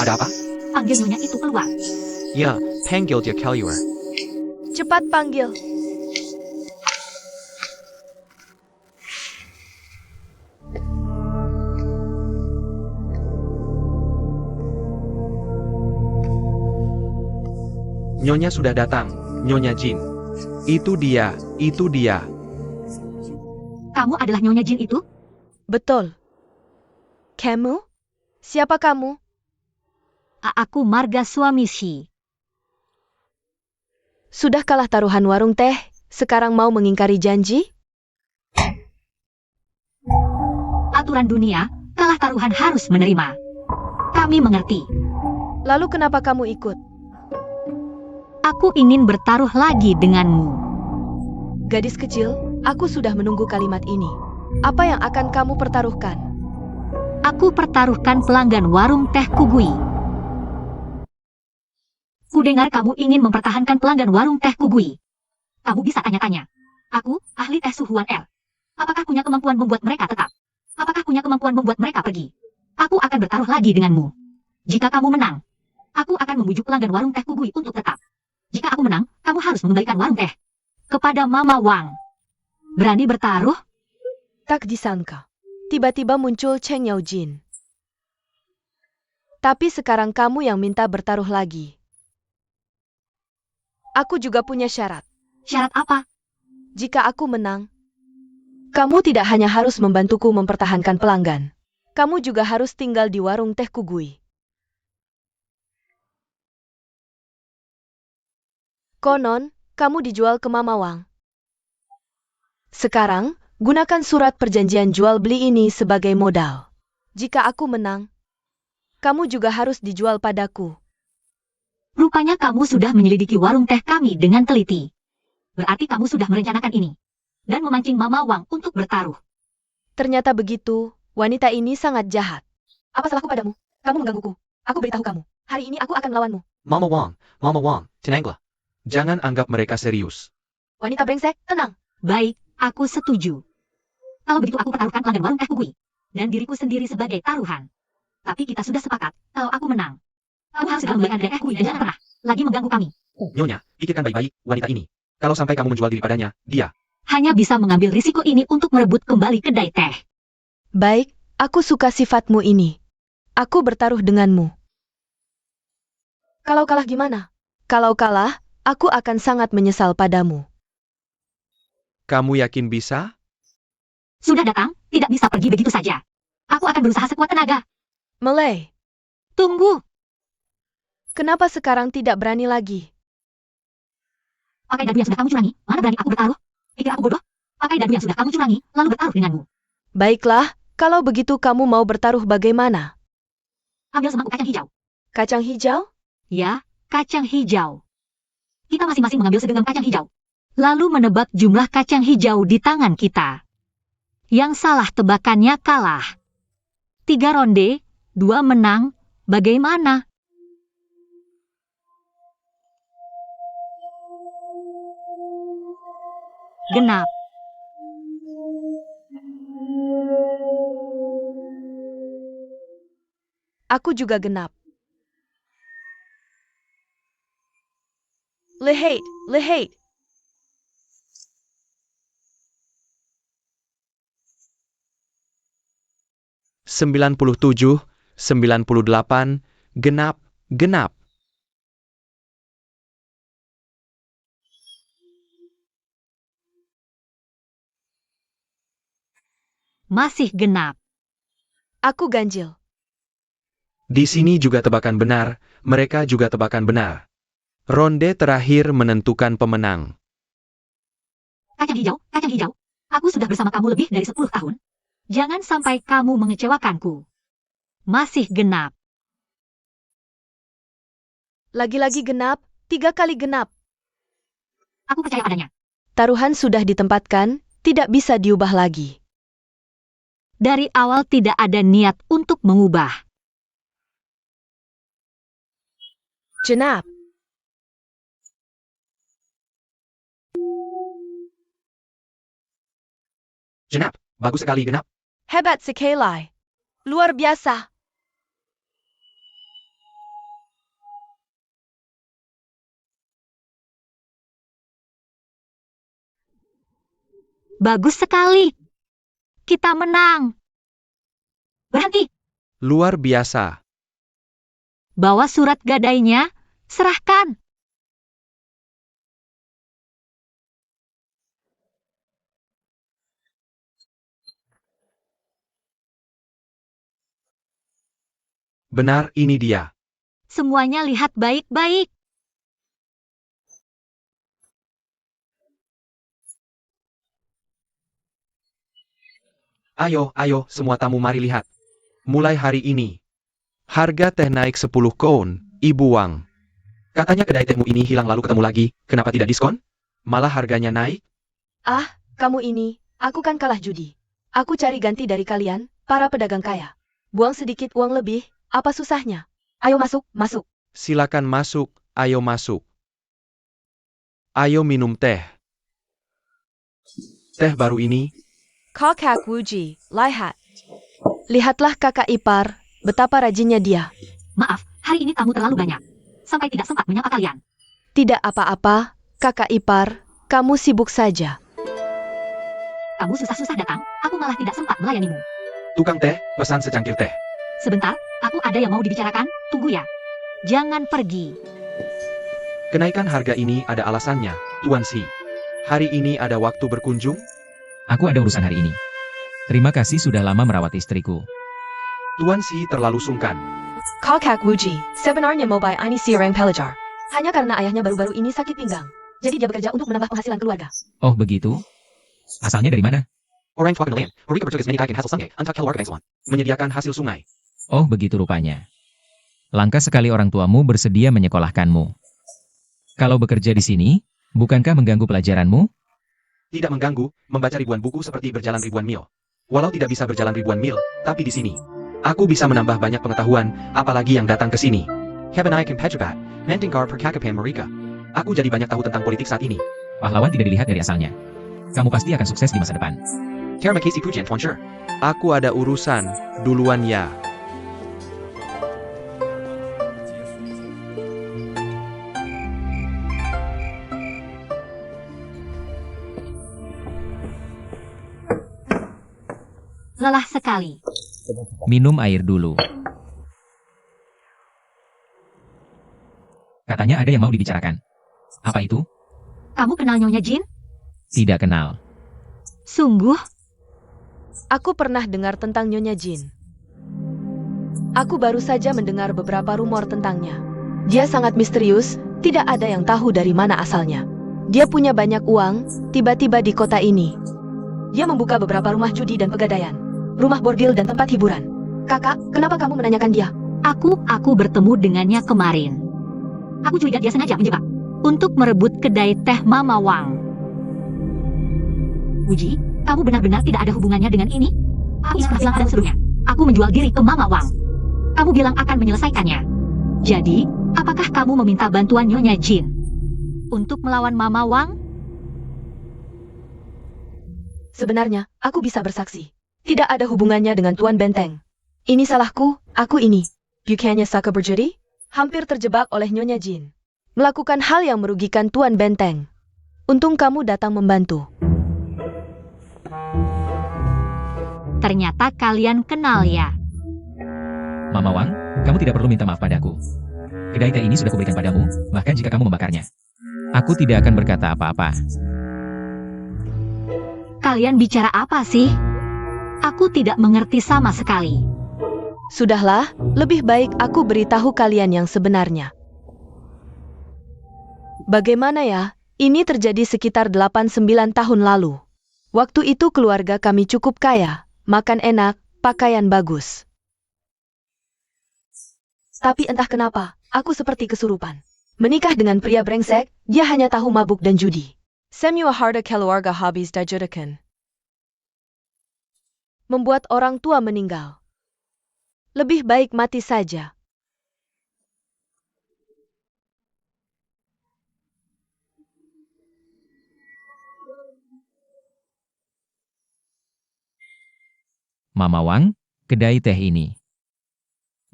Ada apa? Panggil nyonya itu keluar. Ya, panggil dia keluar. Cepat panggil. Nyonya sudah datang, Nyonya Jin. Itu dia, itu dia. Kamu adalah nyonya Jin itu? Betul. Kamu? Siapa kamu? Aku Marga Swamishi. Sudah kalah taruhan warung teh, sekarang mau mengingkari janji? Aturan dunia, kalah taruhan harus menerima. Kami mengerti. Lalu kenapa kamu ikut? Aku ingin bertaruh lagi denganmu. Gadis kecil, aku sudah menunggu kalimat ini. Apa yang akan kamu pertaruhkan? Aku pertaruhkan pelanggan warung teh Kugui. Kudengar kamu ingin mempertahankan pelanggan warung teh Kugui. Kamu bisa tanya-tanya. Aku, ahli teh suhuan L. Apakah punya kemampuan membuat mereka tetap? Apakah punya kemampuan membuat mereka pergi? Aku akan bertaruh lagi denganmu. Jika kamu menang, aku akan membujuk pelanggan warung teh Kugui untuk tetap. Jika aku menang, kamu harus mengembalikan warung teh kepada Mama Wang. Berani bertaruh? Tak disangka. Tiba-tiba muncul Cheng Yao Jin. Tapi sekarang kamu yang minta bertaruh lagi. Aku juga punya syarat. Syarat apa? Jika aku menang, kamu tidak hanya harus membantuku mempertahankan pelanggan. Kamu juga harus tinggal di warung teh Kugui. Konon, kamu dijual ke Mama Wang. Sekarang, gunakan surat perjanjian jual beli ini sebagai modal. Jika aku menang, kamu juga harus dijual padaku. Rupanya kamu sudah menyelidiki warung teh kami dengan teliti. Berarti kamu sudah merencanakan ini. Dan memancing Mama Wang untuk bertaruh. Ternyata begitu, wanita ini sangat jahat. Apa salahku padamu? Kamu menggangguku. Aku beritahu kamu. Hari ini aku akan melawanmu. Mama Wang, tenanglah. Jangan anggap mereka serius. Wanita brengsek, tenang. Baik, aku setuju. Kalau begitu aku pertaruhkan pelanggan warung teh Kugui. Dan diriku sendiri sebagai taruhan. Tapi kita sudah sepakat, kalau aku menang. Kamu harus segera memberikan teh Kugui dan jangan pernah lagi mengganggu kami. Nyonya, pikirkan baik-baik wanita ini. Kalau sampai kamu menjual diri padanya, dia Hanya bisa mengambil risiko ini untuk merebut kembali kedai teh. Baik, aku suka sifatmu ini. Aku bertaruh denganmu. Kalau kalah gimana? Kalau kalah, aku akan sangat menyesal padamu. Kamu yakin bisa? Sudah datang, tidak bisa pergi begitu saja. Aku akan berusaha sekuat tenaga. Melei, Tunggu, kenapa sekarang tidak berani lagi? pakai dadu yang sudah kamu curangi, mana berani aku bertaruh? Pikir aku bodoh? Pakai dadu yang sudah kamu curangi, lalu bertaruh denganmu. Baiklah, kalau begitu kamu mau bertaruh bagaimana? Ambil semangkuk kacang hijau. Kacang hijau? Ya, kacang hijau. Kita masing-masing mengambil segenggam kacang hijau. Lalu menebak jumlah kacang hijau di tangan kita. Yang salah tebakannya kalah. 3 ronde, 2 menang, bagaimana? Genap. Aku juga genap. Lehate, lehate. Sembilan 97, 98, genap, genap. Masih genap. Aku ganjil. Di sini juga tebakan benar, mereka juga tebakan benar. Ronde terakhir menentukan pemenang. Kacang hijau. Aku sudah bersama kamu lebih dari 10 tahun. Jangan sampai kamu mengecewakanku. Masih genap. Lagi-lagi genap, 3 kali genap. Aku percaya padanya. Taruhan sudah ditempatkan, tidak bisa diubah lagi. Dari awal tidak ada niat untuk mengubah. Genap. Genap, bagus sekali genap. Hebat sekali. Luar biasa. Bagus sekali. Kita menang. Berhenti. Luar biasa. Bawa surat gadainya. Serahkan. Benar, ini dia. Semuanya lihat baik-baik. Ayo, semua tamu mari lihat. Mulai hari ini, harga teh naik 10 koun, Ibu Wang. Katanya kedai tehmu ini hilang lalu ketemu lagi, kenapa tidak diskon? Malah harganya naik? Ah, kamu ini, aku kan kalah judi. Aku cari ganti dari kalian, para pedagang kaya. Buang sedikit uang lebih, apa susahnya? Ayo masuk, masuk. Silakan masuk, ayo masuk. Ayo minum teh. Teh baru ini, Kakak Wuji, lihat. Lihatlah kakak ipar, betapa rajinnya dia. Maaf, hari ini tamu terlalu banyak. Sampai tidak sempat menyapa kalian. Tidak apa-apa, kakak ipar, kamu sibuk saja. Kamu susah-susah datang, aku malah tidak sempat melayanimu. tukang teh, pesan secangkir teh. Sebentar, aku ada yang mau dibicarakan, tunggu ya. Jangan pergi. Kenaikan harga ini ada alasannya, Tuan Si. Hari ini ada waktu berkunjung? Aku ada urusan hari ini. Terima kasih sudah lama merawat istriku. Tuan Si terlalu sungkan. Kakak Wuji, sebenarnya mau buy ini si orang pelajar. Hanya karena ayahnya baru-baru ini sakit pinggang. Jadi dia bekerja untuk menambah penghasilan keluarga. Oh begitu? Asalnya dari mana? Orang tua nelayan, Rika bertugas menikahin hasil sungai, antak keluarga Bengsuan. Menyediakan hasil sungai. Oh begitu rupanya. Langka sekali orang tuamu bersedia menyekolahkanmu. Kalau bekerja di sini, bukankah mengganggu pelajaranmu? Tidak mengganggu, membaca ribuan buku seperti berjalan ribuan mil. Walau tidak bisa berjalan ribuan mil, tapi di sini, aku bisa menambah banyak pengetahuan, apalagi yang datang ke sini. Kebanyakan pejabat, mendengar percakapan mereka. Aku jadi banyak tahu tentang politik saat ini. Pahlawan tidak dilihat dari asalnya. Kamu pasti akan sukses di masa depan. Terima kasih pujian, Tuan Sher. Aku ada urusan, duluan ya. Lelah sekali. Minum air dulu. Katanya ada yang mau dibicarakan. Apa itu? Kamu kenal Nyonya Jin? Tidak kenal. Sungguh? Aku pernah dengar tentang Nyonya Jin. Aku baru saja mendengar beberapa rumor tentangnya. Dia sangat misterius, tidak ada yang tahu dari mana asalnya. Dia punya banyak uang, tiba-tiba di kota ini. Dia membuka beberapa rumah judi dan pegadaian, rumah bordil dan tempat hiburan. Kakak, kenapa kamu menanyakan dia? Aku bertemu dengannya kemarin. Aku curiga dia sengaja menjebak untuk merebut kedai teh Mama Wang. Uji, kamu benar-benar tidak ada hubungannya dengan ini? Aku pernah bilang pada sebelumnya, aku menjual diri ke Mama Wang. Kamu bilang akan menyelesaikannya. Jadi, apakah kamu meminta bantuan Nyonya Jin untuk melawan Mama Wang? Sebenarnya, aku bisa bersaksi. Tidak ada hubungannya dengan Tuan Benteng. Ini salahku, aku ini. Bukannya Saka berjudi? Hampir terjebak oleh Nyonya Jin. Melakukan hal yang merugikan Tuan Benteng. Untung kamu datang membantu. Ternyata kalian kenal ya. Mama Wang, kamu tidak perlu minta maaf padaku. Kedai teh ini sudah kuberikan padamu, bahkan jika kamu membakarnya. Aku tidak akan berkata apa-apa. Kalian bicara apa sih? Aku tidak mengerti sama sekali. Sudahlah, lebih baik aku beritahu kalian yang sebenarnya. Bagaimana ya? Ini terjadi sekitar 8-9 tahun lalu. Waktu itu keluarga kami cukup kaya, makan enak, pakaian bagus. Tapi entah kenapa, aku seperti kesurupan. Menikah dengan pria brengsek, dia hanya tahu mabuk dan judi. Semua harta keluarga habis dijudikan. Membuat orang tua meninggal. Lebih baik mati saja. Mama Wang, kedai teh ini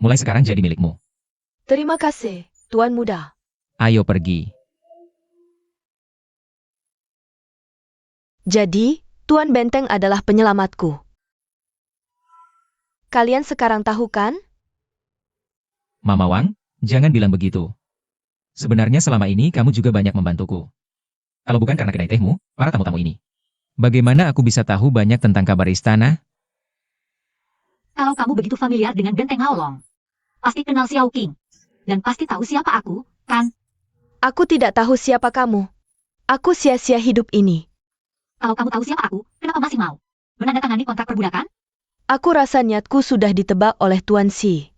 mulai sekarang jadi milikmu. Terima kasih, Tuan Muda. Ayo pergi. Jadi, Tuan Benteng adalah penyelamatku. Kalian sekarang tahu kan? Mama Wang, jangan bilang begitu. Sebenarnya selama ini kamu juga banyak membantuku. Kalau bukan karena kedai tehmu, para tamu-tamu ini. Bagaimana aku bisa tahu banyak tentang kabar istana? Kalau kamu begitu familiar dengan Benteng Aolong, pasti kenal Xiao King. Dan pasti tahu siapa aku, kan? Aku tidak tahu siapa kamu. Aku sia-sia hidup ini. Kalau kamu tahu siapa aku, kenapa masih mau menandatangani kontrak perbudakan? Aku rasa niatku sudah ditebak oleh Tuan Si.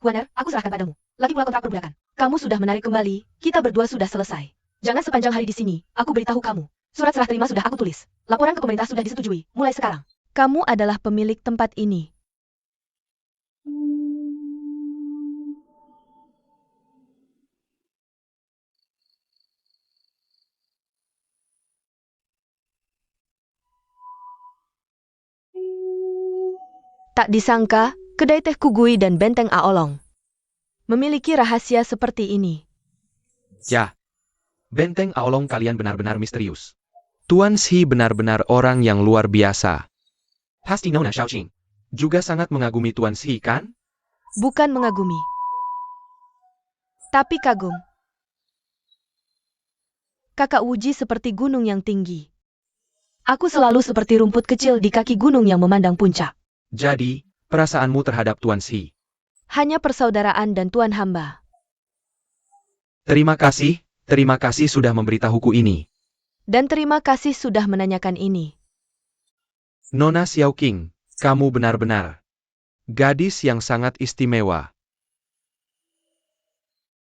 Wader, aku serahkan padamu. Lagi pula kontrak perbudakan. Kamu sudah menarik kembali, kita berdua sudah selesai. Jangan sepanjang hari di sini, aku beritahu kamu. Surat serah terima sudah aku tulis. Laporan ke pemerintah sudah disetujui, mulai sekarang. Kamu adalah pemilik tempat ini. Tak disangka, kedai teh Kugui dan Benteng Aolong memiliki rahasia seperti ini. Ya, Benteng Aolong kalian benar-benar misterius. Tuan Shi benar-benar orang yang luar biasa. Pasti Nona Xiaoqing juga sangat mengagumi Tuan Shi, kan? Bukan mengagumi, tapi kagum. Kakak Wuji seperti gunung yang tinggi. Aku selalu seperti rumput kecil di kaki gunung yang memandang puncak. Jadi, perasaanmu terhadap Tuan Shi. Hanya persaudaraan dan tuan hamba. Terima kasih sudah memberitahuku ini. Dan terima kasih sudah menanyakan ini. Nona Xiaoqing, kamu benar-benar gadis yang sangat istimewa.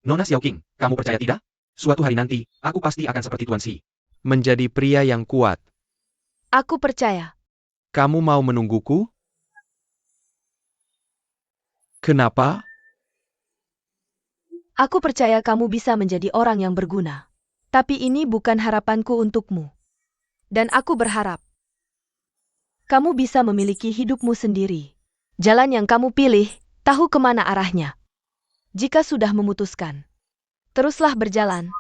Nona Xiaoqing, kamu percaya tidak? Suatu hari nanti, aku pasti akan seperti Tuan Shi. Menjadi pria yang kuat. Aku percaya. Kamu mau menungguku? Kenapa? Aku percaya kamu bisa menjadi orang yang berguna. Tapi ini bukan harapanku untukmu. Dan aku berharap kamu bisa memiliki hidupmu sendiri. Jalan yang kamu pilih, tahu kemana arahnya. Jika sudah memutuskan, teruslah berjalan.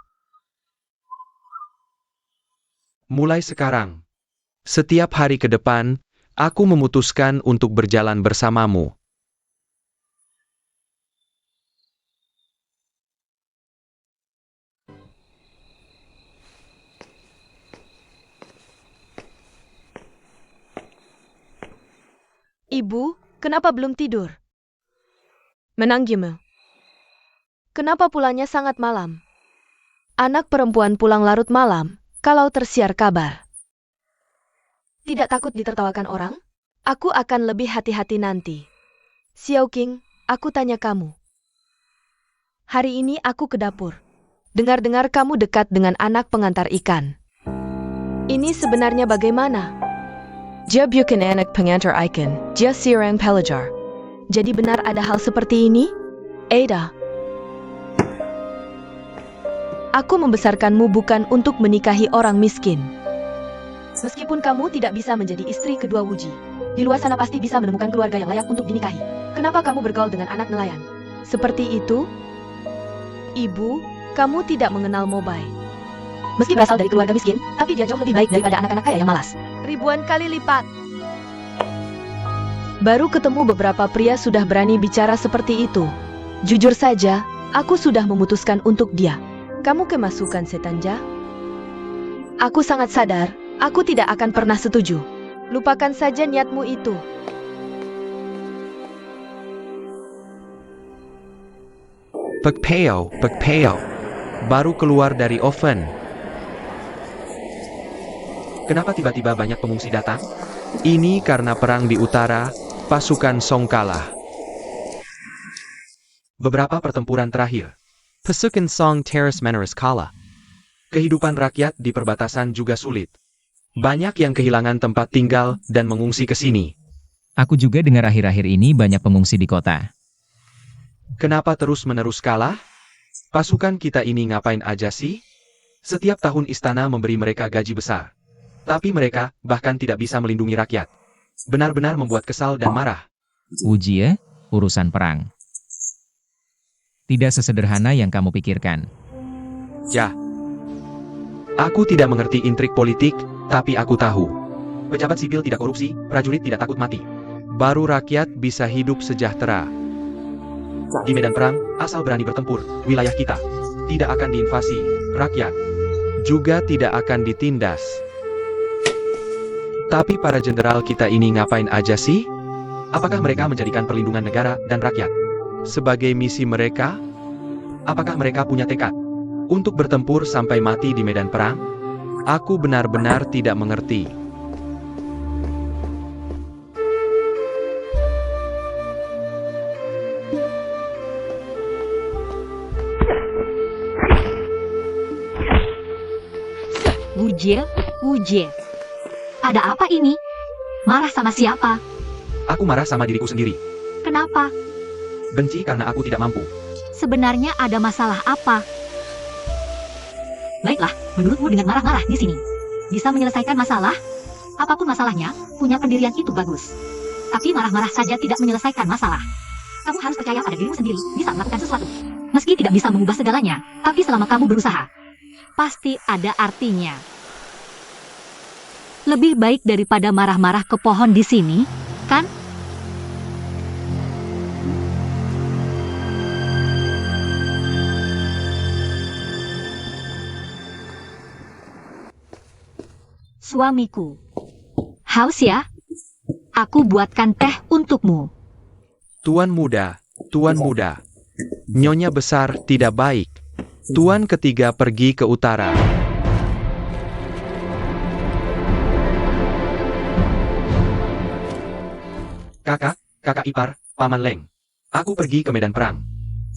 Mulai sekarang, setiap hari ke depan, aku memutuskan untuk berjalan bersamamu. Ibu, kenapa belum tidur? Menangimu. Kenapa pulangnya sangat malam? Anak perempuan pulang larut malam, kalau tersiar kabar. Tidak takut ditertawakan orang? Aku akan lebih hati-hati nanti. Xiao King, aku tanya kamu. Hari ini aku ke dapur. Dengar-dengar kamu dekat dengan anak pengantar ikan. Ini sebenarnya bagaimana? Dia bukan anak pengantar ikan, dia seorang pelajar. Jadi benar ada hal seperti ini? Ada. Aku membesarkanmu bukan untuk menikahi orang miskin. Meskipun kamu tidak bisa menjadi istri kedua Wuji, di luar sana pasti bisa menemukan keluarga yang layak untuk dinikahi. Kenapa kamu bergaul dengan anak nelayan? Seperti itu? Ibu, kamu tidak mengenal Mobai. Meski berasal dari keluarga miskin, tapi dia jauh lebih baik daripada anak-anak kaya yang malas. Ribuan kali lipat. Baru ketemu beberapa pria sudah berani bicara seperti itu. Jujur saja, aku sudah memutuskan untuk dia. Kamu kemasukan setanja? Aku sangat sadar, aku tidak akan pernah setuju. Lupakan saja niatmu itu. Pekpeo. Baru keluar dari oven. Kenapa tiba-tiba banyak pengungsi datang? Ini karena perang di utara, pasukan Song kalah. Beberapa pertempuran terakhir, pasukan Song terus-menerus kalah. Kehidupan rakyat di perbatasan juga sulit. Banyak yang kehilangan tempat tinggal dan mengungsi ke sini. Aku juga dengar akhir-akhir ini banyak pengungsi di kota. Kenapa terus-menerus kalah? Pasukan kita ini ngapain aja sih? Setiap tahun istana memberi mereka gaji besar. Tapi mereka bahkan tidak bisa melindungi rakyat. Benar-benar membuat kesal dan marah. Uji ya, urusan perang. Tidak sesederhana yang kamu pikirkan. Ya. Aku tidak mengerti intrik politik, tapi aku tahu. Pejabat sipil tidak korupsi, prajurit tidak takut mati. Baru rakyat bisa hidup sejahtera. Di medan perang, asal berani bertempur, wilayah kita tidak akan diinvasi, rakyat Juga tidak akan ditindas. Tapi para jenderal kita ini ngapain aja sih? Apakah mereka menjadikan perlindungan negara dan rakyat Sebagai misi mereka? apakah mereka punya tekad Untuk bertempur sampai mati di medan perang? Aku benar-benar tidak mengerti. Wujie, Wujie. Ada apa ini? Marah sama siapa? Aku marah sama diriku sendiri. Kenapa? Benci karena aku tidak mampu. Sebenarnya ada masalah apa? Baiklah, menurutmu dengan marah-marah di sini bisa menyelesaikan masalah? Apapun masalahnya, punya pendirian itu bagus. Tapi marah-marah saja tidak menyelesaikan masalah. Kamu harus percaya pada dirimu sendiri bisa melakukan sesuatu. Meski tidak bisa mengubah segalanya, tapi selama kamu berusaha, pasti ada artinya. Lebih baik daripada marah-marah ke pohon di sini, kan? Suamiku. Haus ya? Aku buatkan teh untukmu. Tuan muda, Nyonya besar tidak baik. Tuan ketiga pergi ke utara. Kakak ipar, Paman Leng. Aku pergi ke medan perang.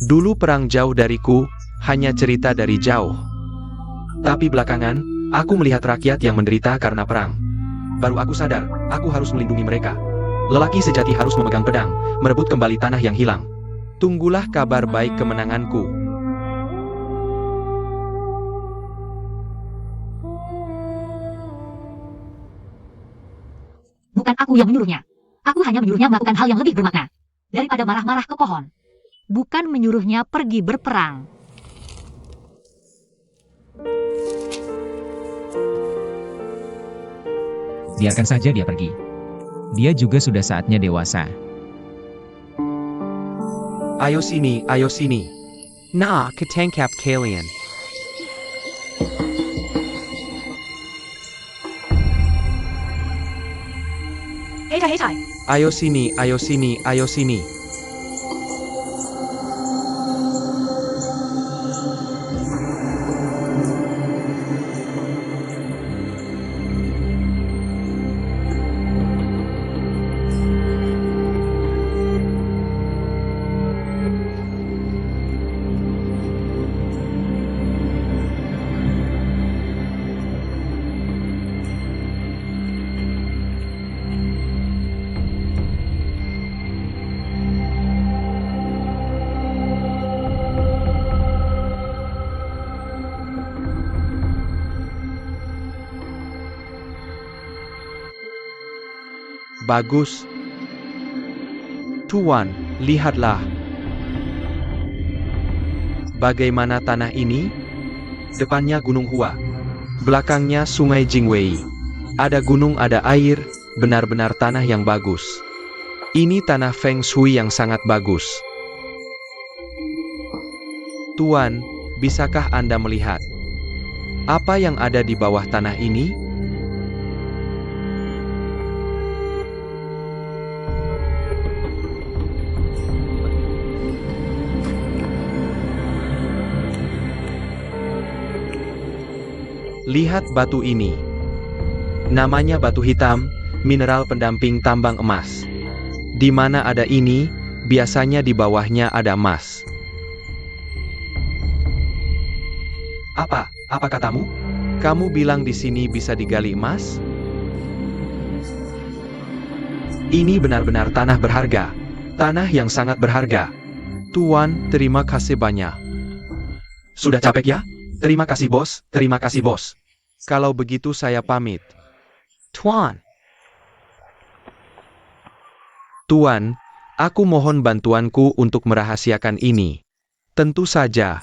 Dulu perang jauh dariku, hanya cerita dari jauh. Tapi belakangan, aku melihat rakyat yang menderita karena perang. Baru aku sadar, aku harus melindungi mereka. Lelaki sejati harus memegang pedang, merebut kembali tanah yang hilang. Tunggulah kabar baik kemenanganku. Bukan aku yang menyuruhnya. Aku hanya menyuruhnya melakukan hal yang lebih bermakna daripada marah-marah ke pohon. Bukan menyuruhnya pergi berperang. Biarkan saja dia pergi. Dia juga sudah saatnya dewasa. Ayo sini. Nah, ketangkap kalian. Hei. Ayo sini. Bagus. Tuan, lihatlah. Bagaimana tanah ini? Depannya Gunung Hua. Belakangnya Sungai Jingwei. Ada gunung, ada air, benar-benar tanah yang bagus. Ini tanah Feng Shui yang sangat bagus. Tuan, bisakah Anda melihat apa yang ada di bawah tanah ini? Lihat batu ini. Namanya batu hitam, mineral pendamping tambang emas. Di mana ada ini, biasanya di bawahnya ada emas. Apa katamu? Kamu bilang di sini bisa digali emas? Ini benar-benar tanah berharga. Tanah yang sangat berharga. Tuan, terima kasih banyak. Sudah capek ya? Terima kasih bos. Kalau begitu saya pamit. Tuan, aku mohon bantuanku untuk merahasiakan ini. Tentu saja.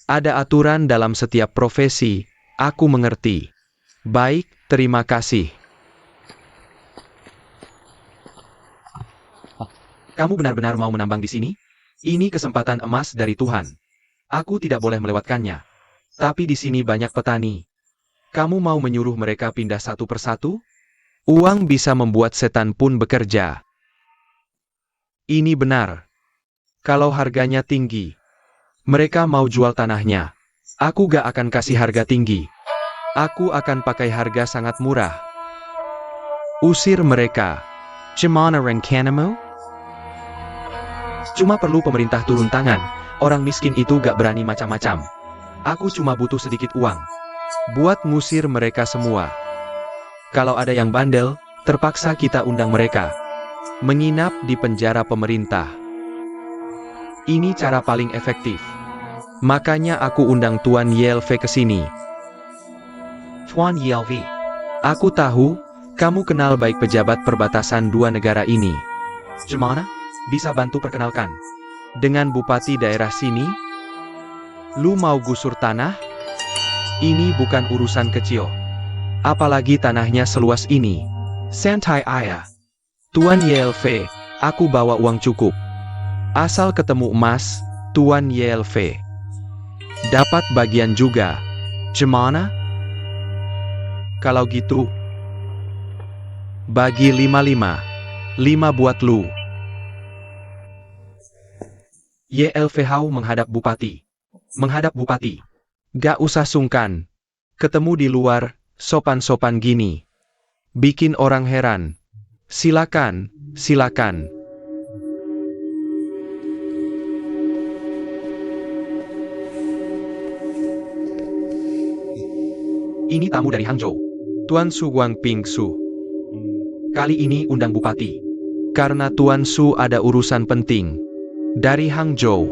Ada aturan dalam setiap profesi, aku mengerti. Baik, terima kasih. Kamu benar-benar mau menambang di sini? Ini kesempatan emas dari Tuhan. Aku tidak boleh melewatkannya. Tapi di sini banyak petani. Kamu mau menyuruh mereka pindah satu persatu? Uang bisa membuat setan pun bekerja. Ini benar. Kalau harganya tinggi, mereka mau jual tanahnya. Aku gak akan kasih harga tinggi. Aku akan pakai harga sangat murah. Usir mereka. Gimana rencanamu? Cuma perlu pemerintah turun tangan. Orang miskin itu gak berani macam-macam. Aku cuma butuh sedikit uang. Buat ngusir mereka semua. Kalau ada yang bandel, terpaksa kita undang mereka. Menginap di penjara pemerintah. Ini cara paling efektif. Makanya aku undang Tuan Yelve ke sini. Tuan Yelve, aku tahu, kamu kenal baik pejabat perbatasan dua negara ini. Gimana? Bisa bantu perkenalkan? Dengan bupati daerah sini? Lu mau gusur tanah? Ini bukan urusan kecil. Apalagi tanahnya seluas ini. Santai ayah. Tuan Yelve, aku bawa uang cukup. Asal ketemu emas, Tuan Yelve. Dapat bagian juga. Gimana? Kalau gitu, bagi 5-5. 5 buat lu. YLVH menghadap bupati. Menghadap bupati. Gak usah sungkan. Ketemu di luar, sopan-sopan gini. Bikin orang heran. Silakan, silakan. Ini tamu dari Hangzhou. Tuan Su Guangping Su. Kali ini undang bupati. Karena Tuan Su ada urusan penting. Dari Hangzhou.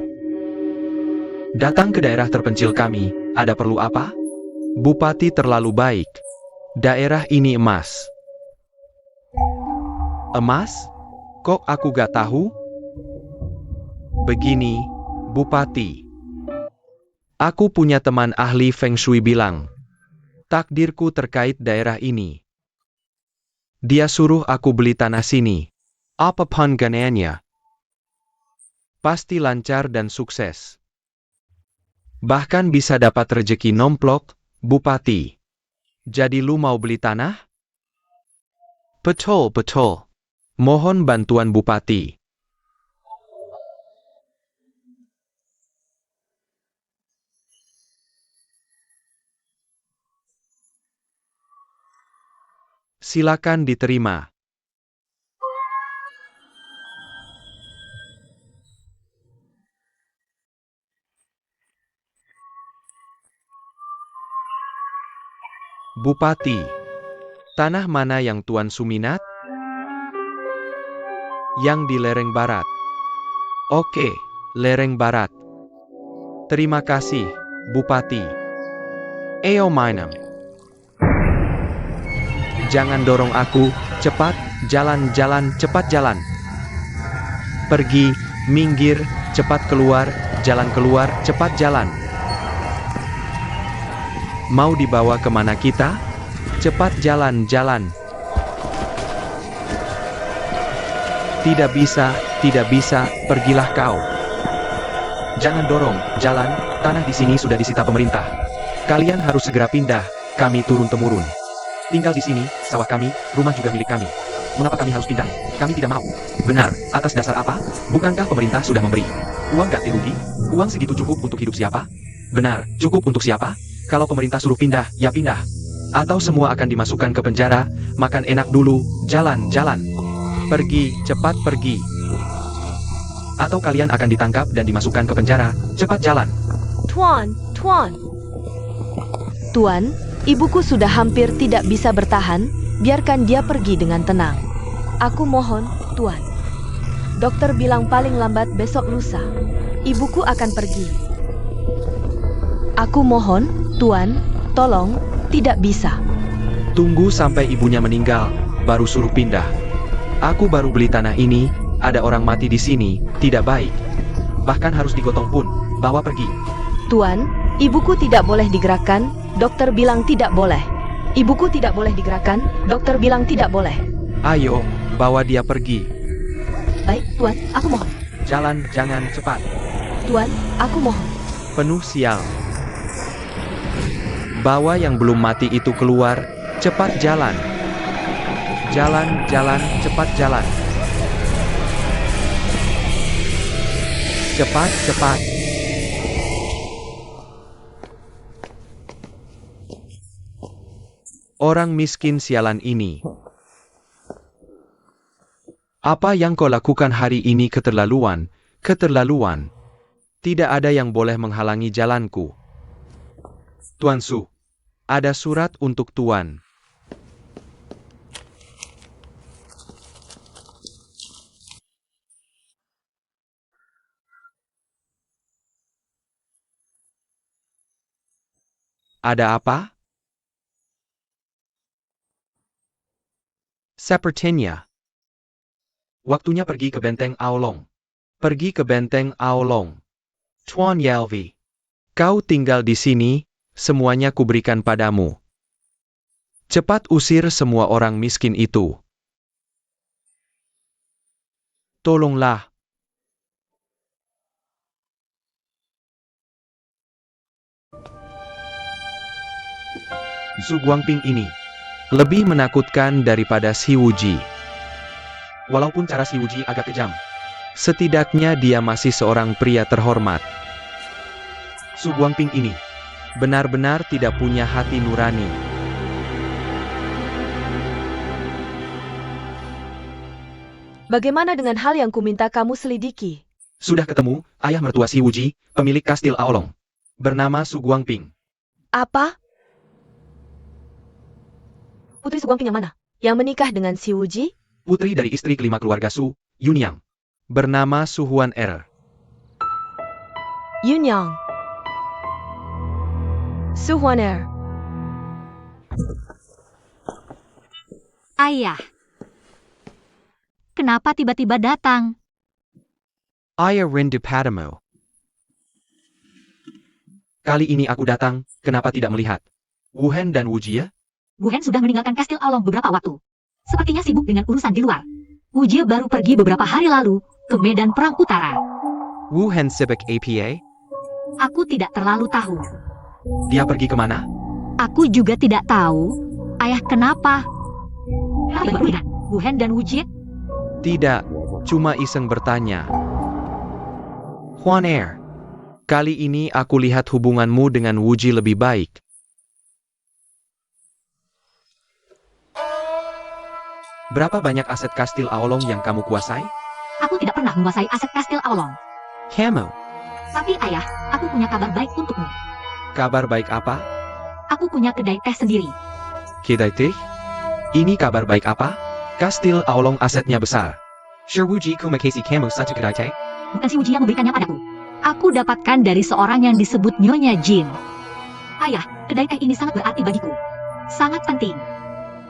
Datang ke daerah terpencil kami, ada perlu apa? Bupati terlalu baik. Daerah ini emas. Emas? Kok aku gak tahu? Begini, Bupati. Aku punya teman ahli Feng Shui bilang. Takdirku terkait daerah ini. Dia suruh aku beli tanah sini. Apapun gananya. Pasti lancar dan sukses. Bahkan bisa dapat rejeki nomplok, Bupati. Jadi lu mau beli tanah? Betul, betul. Mohon bantuan Bupati. Silakan diterima. Bupati, tanah mana yang Tuan Suminat? Yang di lereng barat. Oke, lereng barat. Terima kasih, Bupati. Ayo mainam. Jangan dorong aku, cepat, jalan-jalan, cepat jalan. Pergi, minggir, cepat keluar, jalan keluar, cepat jalan. Mau dibawa kemana kita? Cepat jalan-jalan. Tidak bisa, pergilah kau. Jangan dorong, jalan, tanah di sini sudah disita pemerintah. Kalian harus segera pindah, kami turun-temurun. Tinggal di sini, sawah kami, rumah juga milik kami. Mengapa kami harus pindah? Kami tidak mau. Benar, atas dasar apa? Bukankah pemerintah sudah memberi uang ganti rugi? Uang segitu cukup untuk hidup siapa? Benar, cukup untuk siapa? Kalau pemerintah suruh pindah, ya pindah. Atau semua akan dimasukkan ke penjara, makan enak dulu, jalan-jalan. Pergi, cepat pergi. Atau kalian akan ditangkap dan dimasukkan ke penjara, cepat jalan. Tuan. Tuan, ibuku sudah hampir tidak bisa bertahan, biarkan dia pergi dengan tenang. Aku mohon, Tuan. Dokter bilang paling lambat besok lusa. Ibuku akan pergi. Aku mohon, Tuan, tolong, tidak bisa. Tunggu sampai ibunya meninggal, baru suruh pindah. Aku baru beli tanah ini, ada orang mati di sini, tidak baik. Bahkan harus digotong pun, bawa pergi. Tuan, ibuku tidak boleh digerakkan, dokter bilang tidak boleh. Ibuku tidak boleh digerakkan, dokter bilang tidak boleh. Ayo, bawa dia pergi. Baik, Tuan, aku mohon. Jalan, jangan cepat. Tuan, aku mohon. Penuh sial. Bawa yang belum mati itu keluar, cepat jalan. Jalan, jalan, cepat jalan. Cepat, cepat. Orang miskin sialan ini. Apa yang kau lakukan hari ini keterlaluan, keterlaluan. Tidak ada yang boleh menghalangi jalanku. Tuan Su, ada surat untuk Tuan. Ada apa? Sepertinya. Waktunya pergi ke benteng Aolong. Pergi ke benteng Aolong. Tuan Yalvi. Kau tinggal di sini, semuanya kuberikan padamu. Cepat usir semua orang miskin itu. Tolonglah. Su Guangping ini lebih menakutkan daripada Si Wuji. Walaupun cara Si Wuji agak kejam, setidaknya dia masih seorang pria terhormat. Su Guangping ini benar-benar tidak punya hati nurani. Bagaimana dengan hal yang kuminta kamu selidiki? Sudah ketemu, ayah mertua Si Wuji, pemilik kastil Aolong. Bernama Su Guangping. Apa? Putri Su Guangping yang mana? Yang menikah dengan Si Wuji? Putri dari istri kelima keluarga Su, Yunyang. Bernama Su Huan Er. Yunyang. Su Huan Er. Ayah. Kenapa tiba-tiba datang? Ayah rindu padamu. Kali ini aku datang, kenapa tidak melihat Wu Hen dan Wu Jie? Wu Hen sudah meninggalkan kastil Aolong beberapa waktu. Sepertinya sibuk dengan urusan di luar. Wu Jie baru pergi beberapa hari lalu ke medan perang utara. Wu Hen sibuk APA? Aku tidak terlalu tahu. Dia pergi kemana? Aku juga tidak tahu. Ayah, kenapa? Tapi baru ingat, Wu Hen dan Wu Jie? Tidak, cuma iseng bertanya. Huan Er, kali ini aku lihat hubunganmu dengan Wu Ji lebih baik. Berapa banyak aset kastil Aolong yang kamu kuasai? Aku tidak pernah menguasai aset kastil Aolong. Kamu, Tapi ayah, aku punya kabar baik untukmu. kabar baik apa? Aku punya kedai teh sendiri. Kedai teh? Ini kabar baik apa? Kastil Aolong asetnya besar. Sure Wu Ji kumakasi kamu satu kedai teh? Bukan si Wuji yang memberikannya padaku. Aku dapatkan dari seorang yang disebut Nyonya Jin. Ayah, kedai teh ini sangat berarti bagiku. Sangat penting.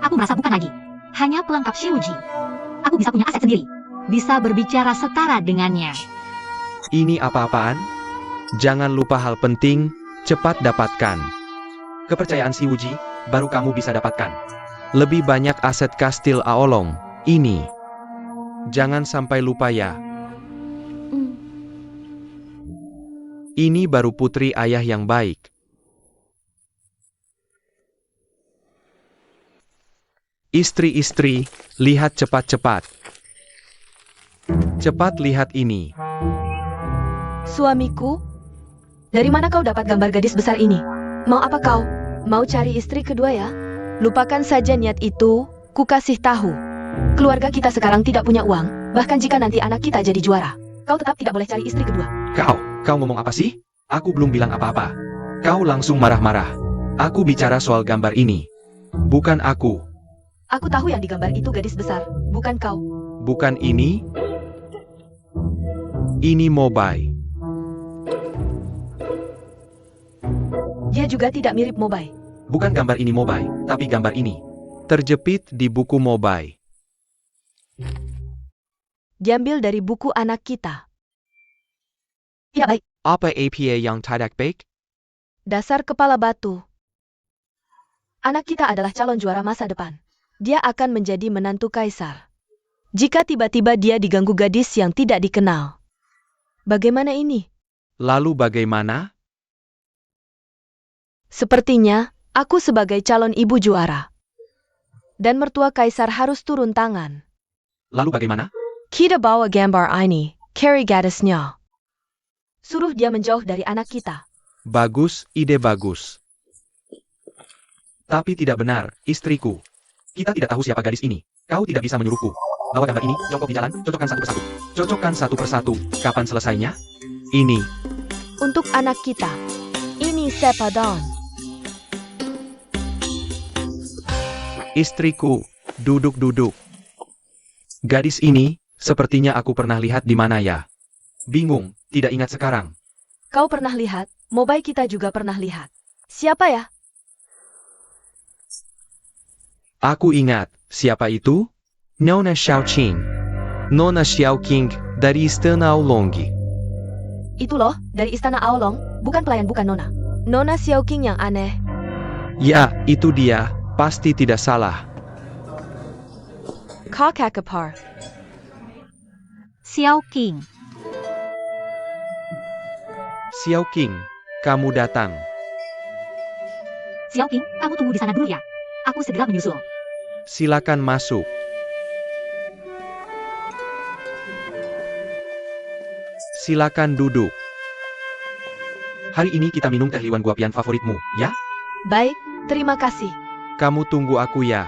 Aku merasa bukan lagi hanya pelengkap si Wuji. Aku bisa punya aset sendiri. Bisa berbicara setara dengannya. Ini apa-apaan? Jangan lupa hal penting, cepat dapatkan. Kepercayaan Si Wuji, baru kamu bisa dapatkan. Lebih banyak aset kastil Aolong, ini. Jangan sampai lupa ya. Ini baru putri ayah yang baik. Istri-istri, lihat cepat-cepat. Cepat lihat ini. Suamiku? Dari mana kau dapat gambar gadis besar ini? Mau apa kau? Mau cari istri kedua ya? Lupakan saja niat itu, ku kasih tahu. Keluarga kita sekarang tidak punya uang, bahkan jika nanti anak kita jadi juara. Kau tetap tidak boleh cari istri kedua. Kau ngomong apa sih? Aku belum bilang apa-apa. Kau langsung marah-marah. Aku bicara soal gambar ini. Bukan aku. Aku tahu yang digambar itu gadis besar, bukan kau. Bukan ini. Ini Mobai. Dia juga tidak mirip Mobai. Bukan gambar ini Mobai, tapi gambar ini. Terjepit di buku Mobai. Diambil dari buku anak kita. Ya baik, Apa APA yang tidak baik? dasar kepala batu. Anak kita adalah calon juara masa depan. Dia akan menjadi menantu kaisar. Jika tiba-tiba dia diganggu gadis yang tidak dikenal. Bagaimana ini? Lalu bagaimana? Sepertinya, aku sebagai calon ibu juara. Dan mertua kaisar harus turun tangan. Lalu bagaimana? Kita bawa gambar ini, cari gadisnya. Suruh dia menjauh dari anak kita. Bagus, ide bagus. Tapi tidak benar, istriku. Kita tidak tahu siapa gadis ini. Kau tidak bisa menyuruhku. Bawa gambar ini, jongkok di jalan, cocokkan satu persatu. Cocokkan satu persatu. Kapan selesainya? Ini. Untuk anak kita. Ini Sepadon. Istriku, duduk-duduk. Gadis ini, sepertinya aku pernah lihat di mana ya? Bingung, tidak ingat sekarang. Kau pernah lihat, Mobai kita juga pernah lihat. Siapa ya? Aku ingat, siapa itu? Nona Xiaoqing. Nona Xiaoqing dari Istana Aolongi. Itu loh, dari Istana Aolong, bukan pelayan bukan Nona. Nona Xiaoqing yang aneh. Ya, itu dia, pasti tidak salah. Kakakapar. Xiao King. Xiaoqing, kamu datang. Xiao King, kamu tunggu di sana dulu ya. Aku segera menyusul. Silakan masuk. Silakan duduk. Hari ini kita minum teh liwan guapian favoritmu, ya? Baik, terima kasih. Kamu tunggu aku ya.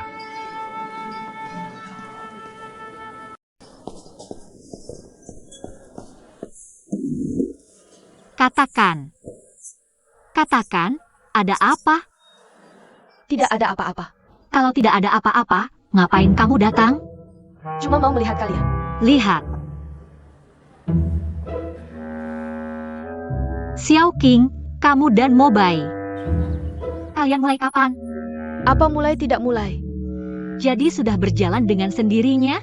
Katakan. Katakan, ada apa? Tidak ada apa-apa. Kalau tidak ada apa-apa, ngapain kamu datang? Cuma mau melihat kalian. Lihat. Xiao King, kamu dan Mobai. Kalian mulai kapan? Apa mulai tidak mulai? Jadi sudah berjalan dengan sendirinya?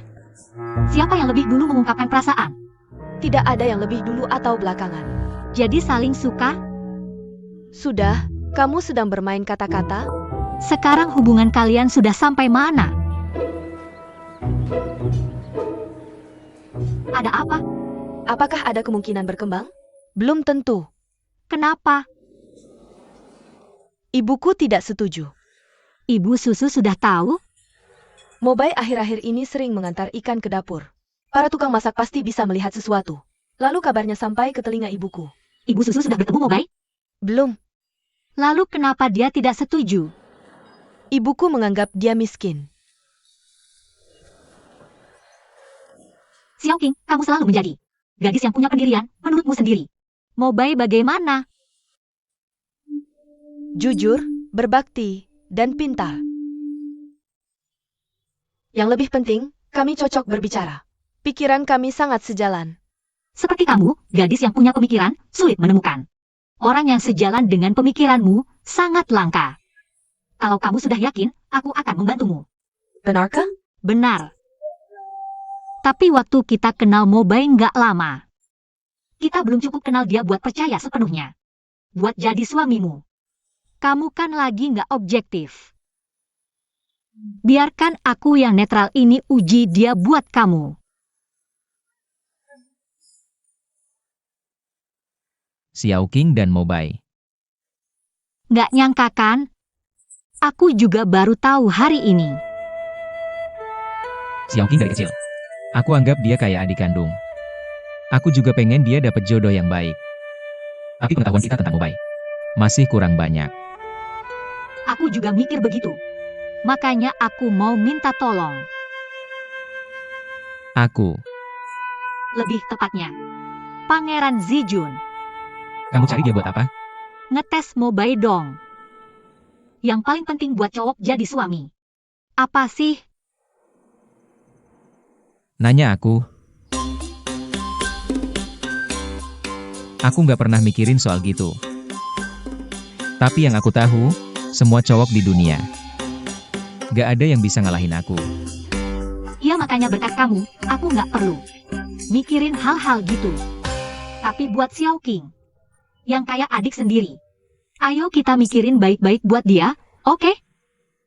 Siapa yang lebih dulu mengungkapkan perasaan? Tidak ada yang lebih dulu atau belakangan. Jadi saling suka? Sudah, kamu sedang bermain kata-kata? Sekarang hubungan kalian sudah sampai mana? Ada apa? Apakah ada kemungkinan berkembang? Belum tentu. Kenapa? Ibuku tidak setuju. Ibu Susu sudah tahu? Mobai akhir-akhir ini sering mengantar ikan ke dapur. Para tukang masak pasti bisa melihat sesuatu. Lalu kabarnya sampai ke telinga ibuku. Ibu Susu sudah bertemu Mobai? Belum. Lalu kenapa dia tidak setuju? Ibuku menganggap dia miskin. Xiao King, kamu selalu menjadi gadis yang punya pendirian, menurutmu sendiri. Mobai bagaimana? Jujur, berbakti, dan pintar. Yang lebih penting, kami cocok berbicara. Pikiran kami sangat sejalan. Seperti kamu, gadis yang punya pemikiran, sulit menemukan. Orang yang sejalan dengan pemikiranmu, sangat langka. Kalau kamu sudah yakin, aku akan membantumu. Benarkah? Benar. Tapi waktu kita kenal Mobai nggak lama. Kita belum cukup kenal dia buat percaya sepenuhnya. Buat jadi suamimu. Kamu kan lagi nggak objektif. Biarkan aku yang netral ini uji dia buat kamu. Xiaoqing dan Mobai. Nggak nyangka kan? Aku juga baru tahu hari ini. Xiaoqing dari kecil. Aku anggap dia kayak adik kandung. Aku juga pengen dia dapat jodoh yang baik. Tapi pengetahuan kita tentang Mobai masih kurang banyak. Aku juga mikir begitu. Makanya aku mau minta tolong. Aku. Lebih tepatnya, Pangeran Zijun. Kamu cari dia buat apa? Ngetes Mobai dong. Yang paling penting buat cowok jadi suami. Apa sih? Nanya aku. Aku nggak pernah mikirin soal gitu. Tapi yang aku tahu, semua cowok di dunia nggak ada yang bisa ngalahin aku. Ya makanya berkat kamu, aku nggak perlu mikirin hal-hal gitu. Tapi buat Xiao King, yang kayak adik sendiri, ayo kita mikirin baik-baik buat dia, oke?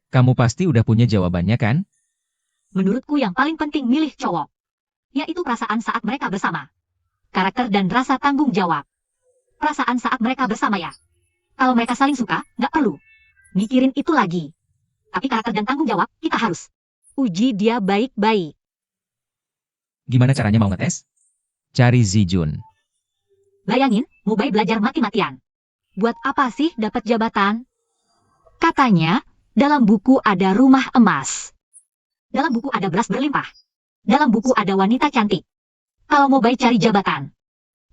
Kamu pasti udah punya jawabannya kan? Menurutku yang paling penting milih cowok. Yaitu perasaan saat mereka bersama. Karakter dan rasa tanggung jawab. Perasaan saat mereka bersama ya. Kalau mereka saling suka, nggak perlu mikirin itu lagi. Tapi karakter dan tanggung jawab, kita harus uji dia baik-baik. Gimana caranya mau ngetes? Cari Zijun. Bayangin, Mubai belajar mati-matian. Buat apa sih dapat jabatan? Katanya, dalam buku ada rumah emas. Dalam buku ada beras berlimpah. Dalam buku ada wanita cantik. Kalau Mubai cari jabatan.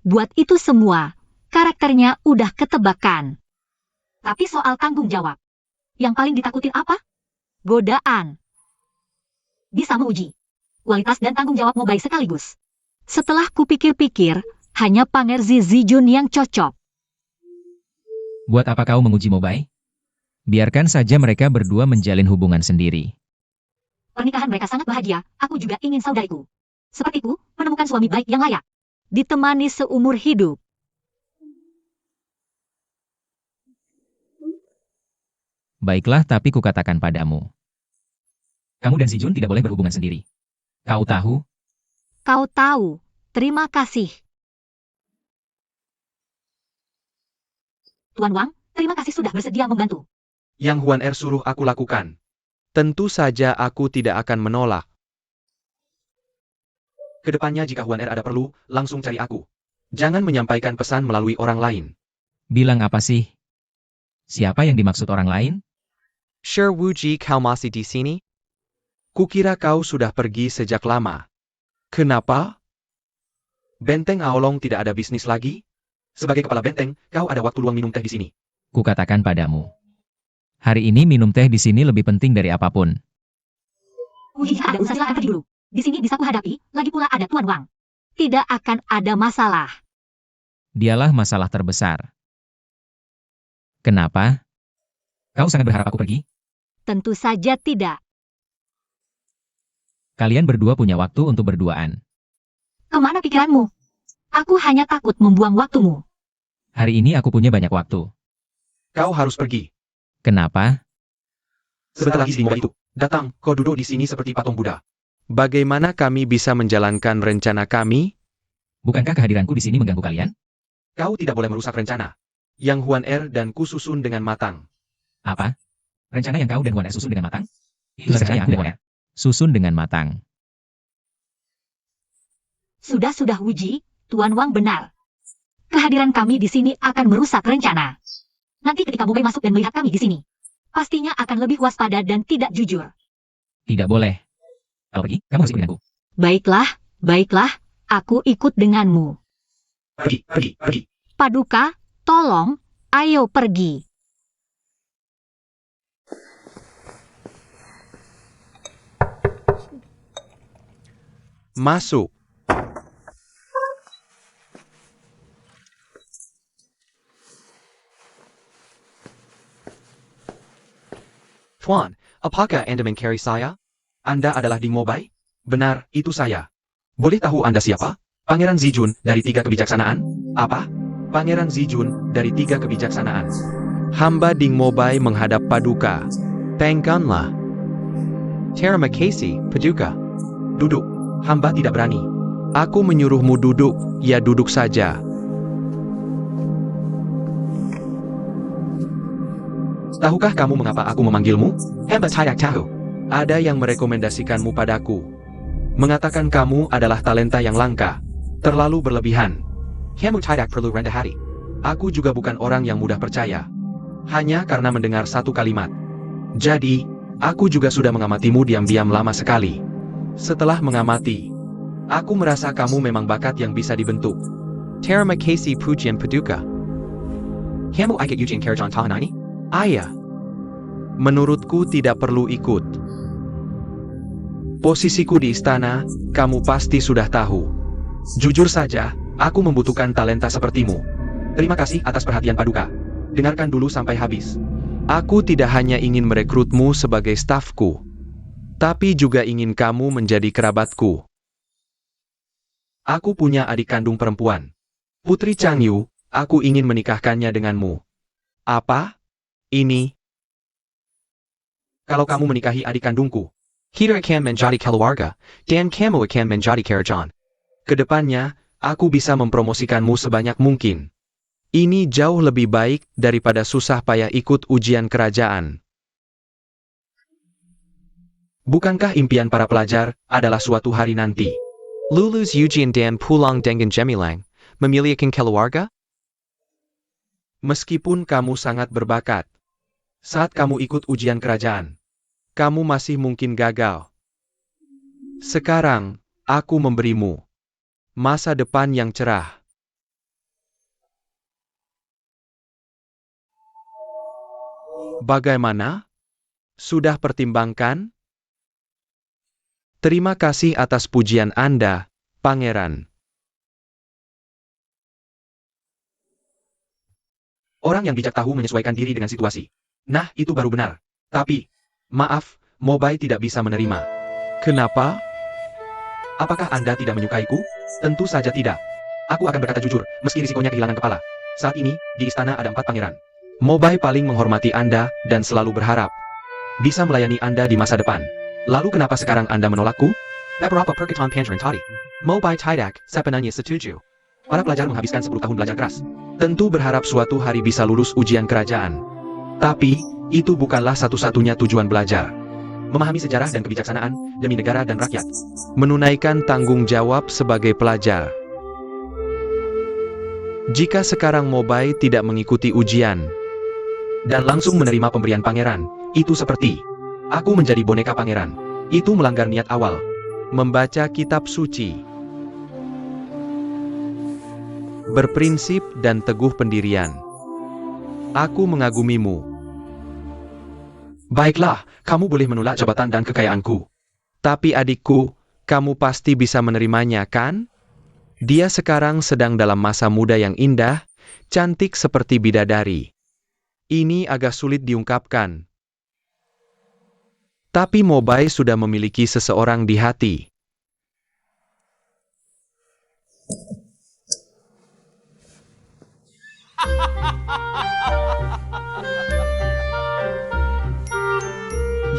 Buat itu semua, karakternya udah ketebakan. Tapi soal tanggung jawab. Yang paling ditakutin apa? Godaan. Bisa menguji kualitas dan tanggung jawab Mubai sekaligus. Setelah kupikir-pikir, hanya Pangerzi Zijun yang cocok. Buat apa kau menguji Mobai? Biarkan saja mereka berdua menjalin hubungan sendiri. Pernikahan mereka sangat bahagia, aku juga ingin saudariku sepertiku menemukan suami baik yang layak. Ditemani seumur hidup. Baiklah, tapi kukatakan padamu. Kamu dan Zijun tidak boleh berhubungan sendiri. Kau tahu? Kau tahu. Terima kasih. Tuan Wang, terima kasih sudah bersedia membantu. Yang Huan Er suruh aku lakukan. Tentu saja aku tidak akan menolak. Kedepannya jika Huan Er ada perlu, langsung cari aku. Jangan menyampaikan pesan melalui orang lain. Bilang apa sih? Siapa yang dimaksud orang lain? Sure Wuji kau masih di sini? Kukira kau sudah pergi sejak lama. Kenapa? Benteng Aolong tidak ada bisnis lagi? Sebagai kepala benteng, kau ada waktu luang minum teh di sini. Kukatakan padamu. Hari ini minum teh di sini lebih penting dari apapun. Jika ada usaha silakan pergi dulu. Di sini bisa kuhadapi, lagi pula ada Tuan Wang. Tidak akan ada masalah. Dialah masalah terbesar. Kenapa? Kau sangat berharap aku pergi? Tentu saja tidak. Kalian berdua punya waktu untuk berduaan. Kemana pikiranmu? Aku hanya takut membuang waktumu. Hari ini aku punya banyak waktu. Kau harus pergi. Kenapa? Sebentar lagi si Moba itu datang, kau duduk di sini seperti patung Buddha. Bagaimana kami bisa menjalankan rencana kami? Bukankah kehadiranku di sini mengganggu kalian? Kau tidak boleh merusak rencana. Yang Huan Er dan ku susun dengan matang. Apa? Rencana yang kau dan Wan Er susun dengan matang? Itu rencana yang aku dan Wan Er susun dengan matang. Sudah Wuji, Tuan Wang benar. Kehadiran kami di sini akan merusak rencana. Nanti ketika Mubai masuk dan melihat kami di sini, pastinya akan lebih waspada dan tidak jujur. Tidak boleh. Kalau pergi, kamu harus ikut denganku. Baiklah, aku ikut denganmu. Pergi. Paduka, tolong, ayo pergi. Masuk. Tuan, apakah Anda mencari saya? Anda adalah Ding Mobai? Benar, itu saya. Boleh tahu Anda siapa? Pangeran Zijun dari 3 kebijaksanaan? Apa? Pangeran Zijun dari 3 kebijaksanaan. Hamba Ding Mobai menghadap Paduka. Tengkanlah. Terima kasih, Paduka. Duduk. Hamba tidak berani. Aku menyuruhmu duduk, ya duduk saja. Tahukah kamu mengapa aku memanggilmu? Hamba tidak tahu. Ada yang merekomendasikanmu padaku. Mengatakan kamu adalah talenta yang langka. Terlalu berlebihan. Kamu tidak perlu rendah hati. Aku juga bukan orang yang mudah percaya. Hanya karena mendengar satu kalimat. Jadi, aku juga sudah mengamatimu diam-diam lama sekali. Setelah mengamati, aku merasa kamu memang bakat yang bisa dibentuk. Terima kasih Pujian Paduka. Kamu ikut ujian Karajan tahun ini? Ayah. Menurutku tidak perlu ikut. Posisiku di istana, kamu pasti sudah tahu. Jujur saja, aku membutuhkan talenta sepertimu. Terima kasih atas perhatian Paduka. Dengarkan dulu sampai habis. Aku tidak hanya ingin merekrutmu sebagai stafku, tapi juga ingin kamu menjadi kerabatku. Aku punya adik kandung perempuan. Putri Changyu, aku ingin menikahkannya denganmu. Apa? Ini? Kalau kamu menikahi adik kandungku, Kita akan menjadi keluarga, dan kamu akan menjadi kerajan. Kedepannya, aku bisa mempromosikanmu sebanyak mungkin. Ini jauh lebih baik daripada susah payah ikut ujian kerajaan. Bukankah impian para pelajar adalah suatu hari nanti lulus ujian dan pulang dengan gemilang, memiliki keluarga? Meskipun kamu sangat berbakat, saat kamu ikut ujian kerajaan, kamu masih mungkin gagal. Sekarang, aku memberimu masa depan yang cerah. Bagaimana? Sudah pertimbangkan? Terima kasih atas pujian Anda, Pangeran. Orang yang bijak tahu menyesuaikan diri dengan situasi. Nah, itu baru benar. Tapi, maaf, Mobai tidak bisa menerima. Kenapa? Apakah Anda tidak menyukaiku? Tentu saja tidak. Aku akan berkata jujur, meski risikonya kehilangan kepala. Saat ini, di istana ada 4 pangeran. Mobai paling menghormati Anda dan selalu berharap Bisa melayani Anda di masa depan. Lalu kenapa sekarang Anda menolakku? Beberapa perkataan pangeran tadi. Mobai tidak sepenuhnya setuju. Para pelajar menghabiskan 10 tahun belajar keras. tentu berharap suatu hari bisa lulus ujian kerajaan. Tapi, itu bukanlah satu-satunya tujuan belajar. Memahami sejarah dan kebijaksanaan demi negara dan rakyat. Menunaikan tanggung jawab sebagai pelajar. Jika sekarang Mobai tidak mengikuti ujian Dan langsung menerima pemberian pangeran. Itu seperti aku menjadi boneka pangeran. Itu melanggar niat awal. membaca kitab suci, berprinsip dan teguh pendirian. Aku mengagumimu. Baiklah, kamu boleh menolak jabatan dan kekayaanku. Tapi adikku, kamu pasti bisa menerimanya, kan? Dia sekarang sedang dalam masa muda yang indah, cantik seperti bidadari. Ini agak sulit diungkapkan. Tapi Mobai sudah memiliki seseorang di hati.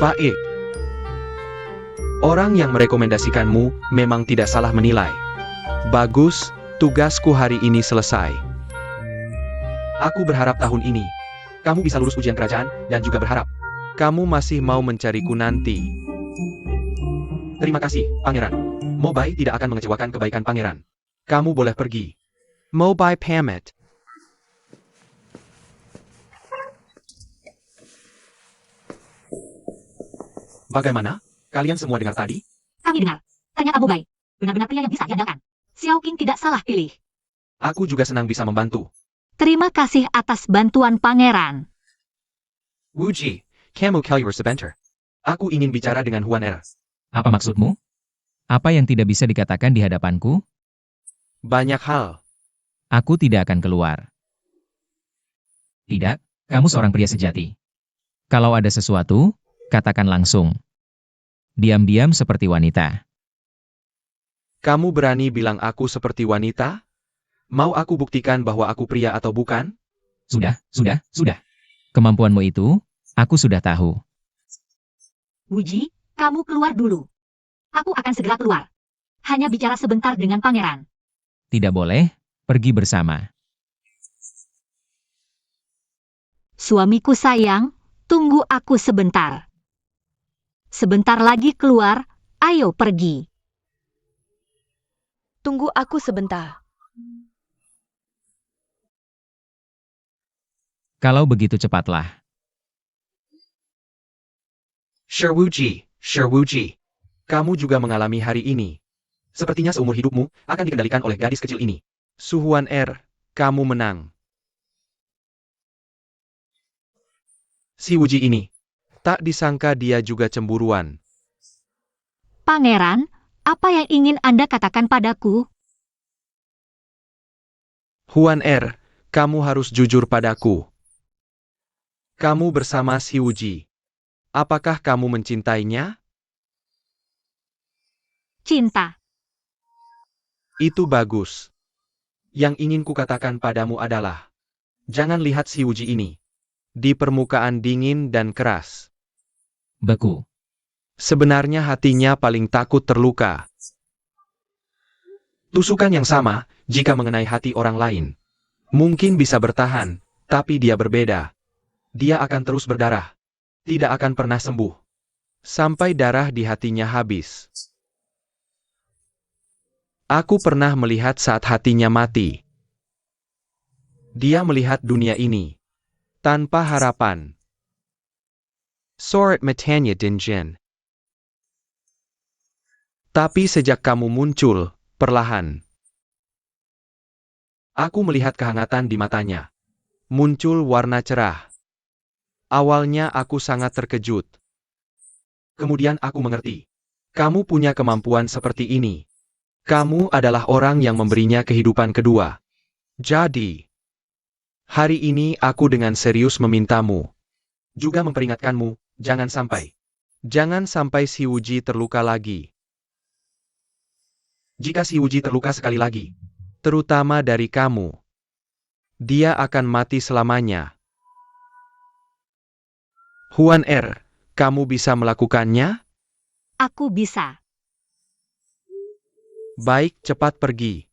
Baik. Orang yang merekomendasikanmu memang tidak salah menilai. Bagus, tugasku hari ini selesai. Aku berharap tahun ini kamu bisa lulus ujian kerajaan dan juga berharap. Kamu masih mau mencariku nanti. Terima kasih, pangeran. Mobai tidak akan mengecewakan kebaikan pangeran. Kamu boleh pergi. Mobai pamit. Bagaimana? Kalian semua dengar tadi? Kami dengar. Ternyata Mobai benar-benar pria yang bisa diandalkan. Xiao Qing tidak salah pilih. Aku juga senang bisa membantu. Terima kasih atas bantuan pangeran. Wuji, kamu keluar sebentar. Aku ingin bicara dengan Huan Er. Apa maksudmu? Apa yang tidak bisa dikatakan di hadapanku? Banyak hal. Aku tidak akan keluar. Tidak, kamu seorang pria sejati. Kalau ada sesuatu, katakan langsung. Diam-diam seperti wanita. Kamu berani bilang aku seperti wanita? Mau aku buktikan bahwa aku pria atau bukan? Sudah. Kemampuanmu itu, aku sudah tahu. Wuji, kamu keluar dulu. Aku akan segera keluar. Hanya bicara sebentar dengan pangeran. Tidak boleh, pergi bersama. Suamiku sayang, tunggu aku sebentar. Sebentar lagi keluar, ayo pergi. Tunggu aku sebentar. Kalau begitu cepatlah. Sherwuji. Kamu juga mengalami hari ini. Sepertinya seumur hidupmu akan dikendalikan oleh gadis kecil ini. Su Huan Er, kamu menang. Si Wuji ini. Tak disangka dia juga cemburuan. Pangeran, apa yang ingin Anda katakan padaku? Huan Er, kamu harus jujur padaku. Kamu bersama si Wuji. Apakah kamu mencintainya? Cinta. Itu bagus. Yang ingin kukatakan padamu adalah, jangan lihat si Wuji ini. Di permukaan dingin dan keras. Beku. Sebenarnya hatinya paling takut terluka. Tusukan yang sama, jika mengenai hati orang lain, mungkin bisa bertahan, tapi dia berbeda. Dia akan terus berdarah. Tidak akan pernah sembuh. Sampai darah di hatinya habis. Aku pernah melihat saat hatinya mati. Dia melihat dunia ini tanpa harapan. Surat matanya Dinjin. Tapi sejak kamu muncul, perlahan, aku melihat kehangatan di matanya. Muncul warna cerah. Awalnya aku sangat terkejut. Kemudian aku mengerti. Kamu punya kemampuan seperti ini. Kamu adalah orang yang memberinya kehidupan kedua. Jadi, hari ini aku dengan serius memintamu. Juga memperingatkanmu, jangan sampai si Wuji terluka lagi. Jika si Wuji terluka sekali lagi, terutama dari kamu, dia akan mati selamanya. Huan kamu bisa melakukannya? Aku bisa. Baik, cepat pergi.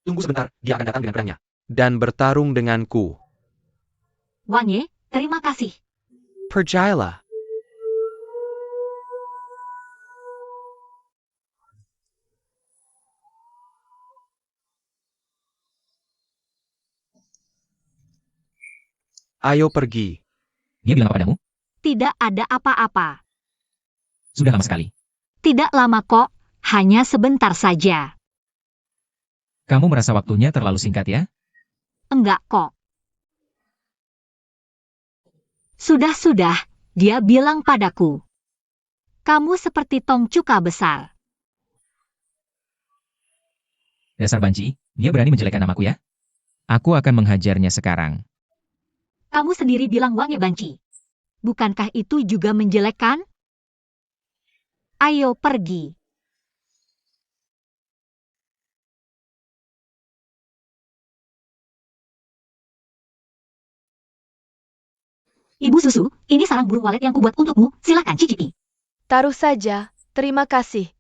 Tunggu sebentar, dia akan datang dengan pedangnya. Dan bertarung denganku. Wang Ye, terima kasih. Percayalah. Ayo pergi. Dia bilang apa padamu? Tidak ada apa-apa. Sudah lama sekali. Tidak lama kok, hanya sebentar saja. Kamu merasa waktunya terlalu singkat ya? Enggak kok. Sudah, dia bilang padaku. Kamu seperti tong cuka besar. Dasar banci, dia berani menjelekkan namaku ya? Aku akan menghajarnya sekarang. Kamu sendiri bilang Wang Ye banci. Bukankah itu juga menjelekkan? Ayo pergi. Ibu susu, ini sarang burung walet yang kubuat untukmu, silakan cicipi. Taruh saja, terima kasih.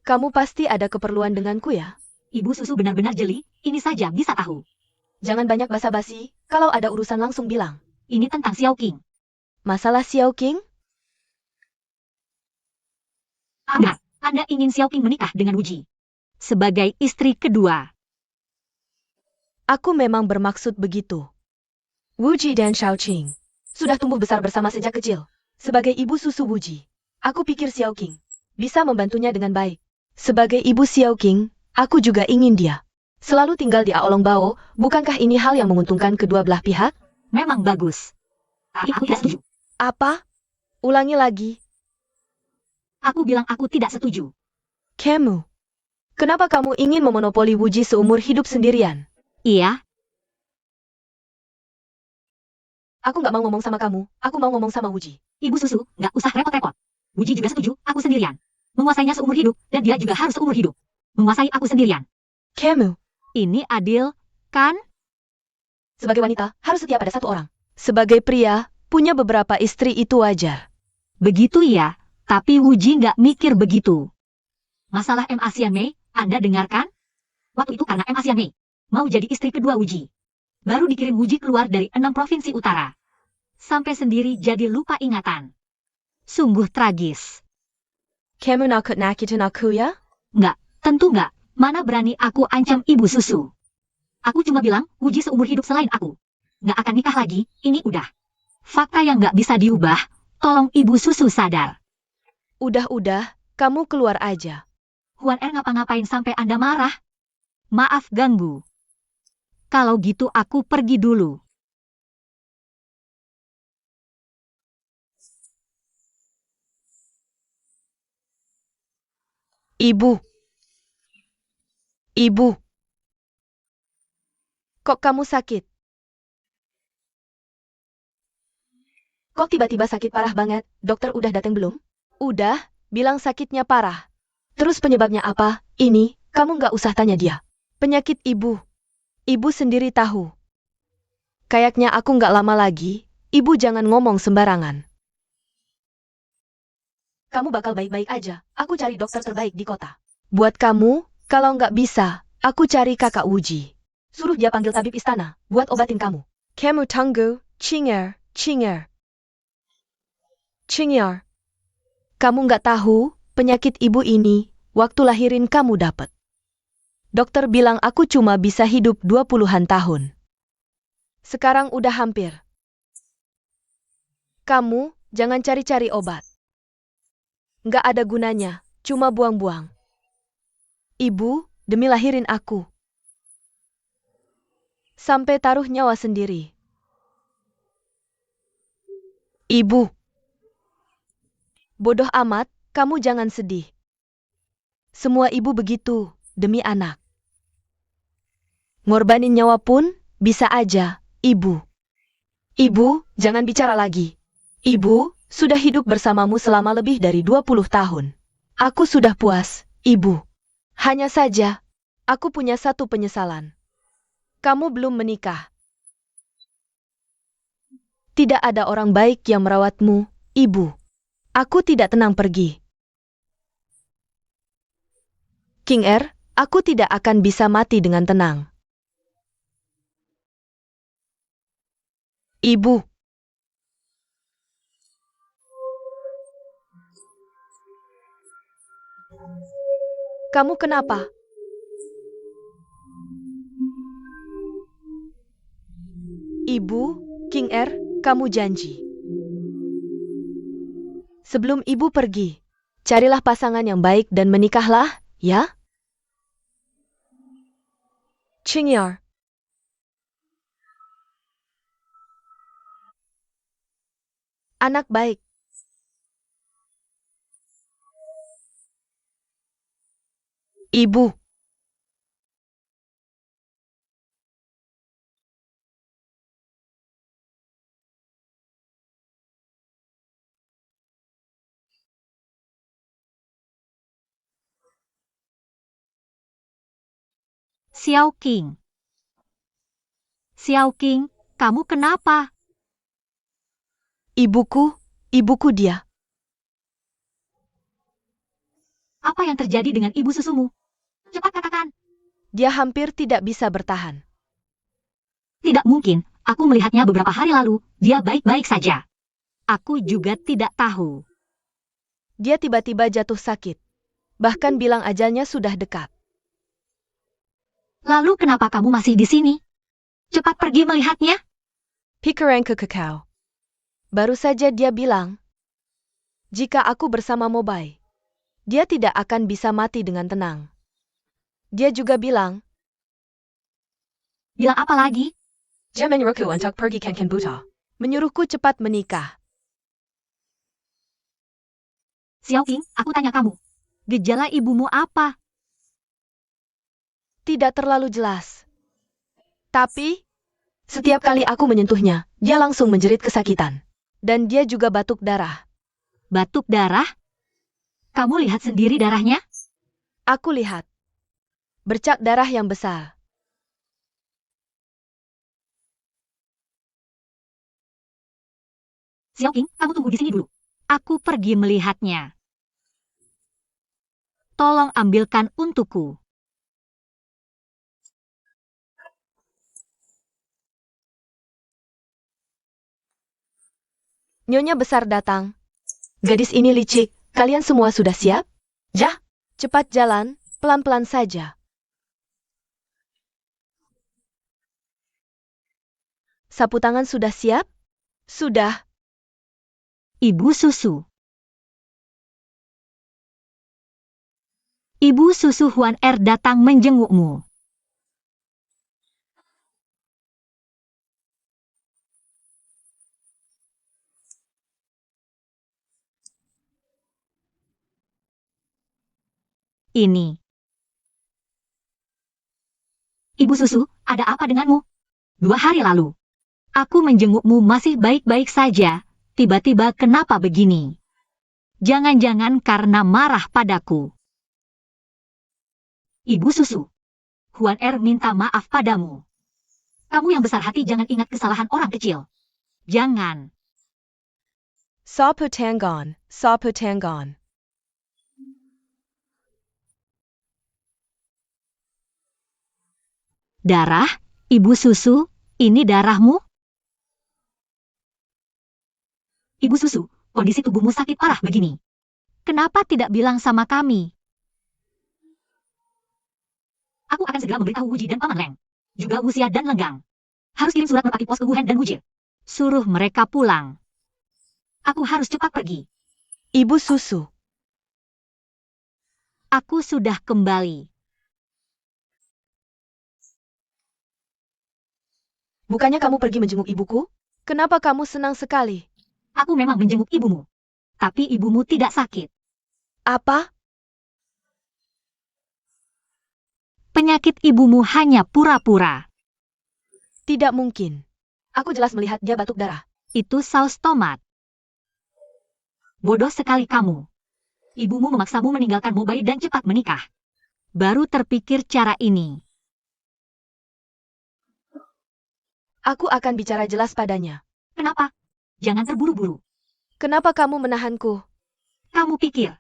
Kamu pasti ada keperluan denganku ya? Ibu susu benar-benar jeli, ini saja bisa tahu. Jangan banyak basa-basi, kalau ada urusan langsung bilang. Ini tentang Xiao Qing. Masalah Xiao Qing? Anda ingin Xiao Qing menikah dengan Wuji sebagai istri kedua. Aku memang bermaksud begitu. Wuji dan Xiao Qing sudah tumbuh besar bersama sejak kecil. Sebagai ibu susu Wuji, aku pikir Xiao Qing bisa membantunya dengan baik. Sebagai ibu Xiao Qing, aku juga ingin dia selalu tinggal di Aolong Bao. Bukankah ini hal yang menguntungkan kedua belah pihak? Memang bagus. Tapi aku tidak setuju. Apa? Ulangi lagi. Aku bilang aku tidak setuju. Kamu, kenapa kamu ingin memonopoli Wuji seumur hidup sendirian? Iya, Aku nggak mau ngomong sama kamu, aku mau ngomong sama Wuji. ibu susu, nggak usah repot-repot. Wuji juga setuju, aku sendirian. Menguasainya seumur hidup, dan dia juga harus seumur hidup. Menguasai aku sendirian. Kamu, Ini adil, kan? sebagai wanita, harus setia pada satu orang. Sebagai pria, punya beberapa istri itu wajar. Begitu ya, tapi Wuji nggak mikir begitu. Masalah M. Asian Mei, Anda dengarkan? Waktu itu karena M. Asian Mei mau jadi istri kedua Wuji. Baru dikirim Wuji keluar dari 6 provinsi utara. Sampai sendiri jadi lupa ingatan. Sungguh tragis. Kamu nakut-nakutin aku ya? Nggak, tentu nggak. Mana berani aku ancam ibu susu. Aku cuma bilang, Wuji seumur hidup selain aku. Nggak akan nikah lagi, ini udah. Fakta yang nggak bisa diubah, tolong ibu susu sadar. Udah, kamu keluar aja. Huan ngapa-ngapain sampai Anda marah? Maaf ganggu. Kalau gitu aku pergi dulu. Ibu. Kok kamu sakit? Kok tiba-tiba sakit parah banget? Dokter udah datang belum? Udah, bilang sakitnya parah. Terus penyebabnya apa? Ini, kamu nggak usah tanya dia. Penyakit ibu. Ibu sendiri tahu. Kayaknya aku nggak lama lagi Ibu jangan ngomong sembarangan. Kamu bakal baik-baik aja. Aku cari dokter terbaik di kota. Buat kamu, kalau nggak bisa, aku cari kakak Wuji. Suruh dia panggil tabib istana, buat obatin kamu. Kamu tunggu, Chinger, Chinger. Chinger. Kamu nggak tahu, penyakit ibu ini, waktu lahirin kamu dapet. Dokter bilang aku cuma bisa hidup 20-an tahun. Sekarang udah hampir. Kamu, jangan cari-cari obat. Nggak ada gunanya, cuma buang-buang. Ibu, demi lahirin aku. Sampai taruh nyawa sendiri. Ibu. Bodoh amat, kamu jangan sedih. Semua ibu begitu, demi anak. Ngorbanin nyawa pun, bisa aja, ibu. Ibu, jangan bicara lagi. Ibu, sudah hidup bersamamu selama lebih dari 20 tahun. Aku sudah puas, ibu. Hanya saja, aku punya satu penyesalan. Kamu belum menikah. Tidak ada orang baik yang merawatmu, ibu. Aku tidak tenang pergi. King Er, aku tidak akan bisa mati dengan tenang. Ibu. Kamu kenapa? Ibu, King Er, kamu janji. Sebelum ibu pergi, carilah pasangan yang baik dan menikahlah, ya? Chingyar. Anak baik. Ibu. Xiao King. Xiao King, kamu kenapa? Ibuku dia. Apa yang terjadi dengan ibu susumu? Cepat katakan. Dia hampir tidak bisa bertahan. Tidak mungkin, aku melihatnya beberapa hari lalu, dia baik-baik saja. Aku juga tidak tahu. Dia tiba-tiba jatuh sakit. Bahkan bilang ajalnya sudah dekat. Lalu kenapa kamu masih di sini? Cepat pergi melihatnya. Pikerang ke Kakao. Baru saja dia bilang, jika aku bersama Mobai, dia tidak akan bisa mati dengan tenang. Dia juga bilang, Bilang apa lagi? dia menyuruhku untuk pergi ke Buta. Menyuruhku cepat menikah. Xiao King, aku tanya kamu. Gejala ibumu apa? Tidak terlalu jelas. Tapi, setiap kali aku menyentuhnya, dia langsung menjerit kesakitan. Dan dia juga batuk darah. Batuk darah? Kamu lihat sendiri darahnya? Aku lihat. Bercak darah yang besar. Xiao King, kamu tunggu di sini dulu. Aku pergi melihatnya. Tolong ambilkan untukku. Nyonya besar datang. Gadis ini licik, kalian semua sudah siap? Ya, cepat jalan, pelan-pelan saja. Sapu tangan sudah siap? Sudah. Ibu susu. Ibu susu Huan Er datang menjengukmu. Ini. Ibu susu, ada apa denganmu? 2 hari lalu. Aku menjengukmu masih baik-baik saja. Tiba-tiba kenapa begini? Jangan-jangan karena marah padaku. Ibu susu. Huan Er minta maaf padamu. Kamu yang besar hati jangan ingat kesalahan orang kecil. Jangan. Sapu Tangon, Sapu Tangon. Darah, ibu susu, ini darahmu? Ibu susu, kondisi tubuhmu sakit parah begini. Kenapa tidak bilang sama kami? Aku akan segera memberitahu Wuji dan Paman Leng. Juga Wuxia dan Lenggang. Harus kirim surat merpati pos ke Wuhan dan Wujie. Suruh mereka pulang. Aku harus cepat pergi. Ibu susu. Aku sudah kembali. Bukannya kamu pergi menjenguk ibuku? Kenapa kamu senang sekali? Aku memang menjenguk ibumu. Tapi ibumu tidak sakit. Apa? Penyakit ibumu hanya pura-pura. Tidak mungkin. Aku jelas melihat dia batuk darah. Itu saus tomat. Bodoh sekali kamu. Ibumu memaksamu meninggalkan Mobile dan cepat menikah. Baru terpikir cara ini. Aku akan bicara jelas padanya. Kenapa? Jangan terburu-buru. Kenapa kamu menahanku? Kamu pikir,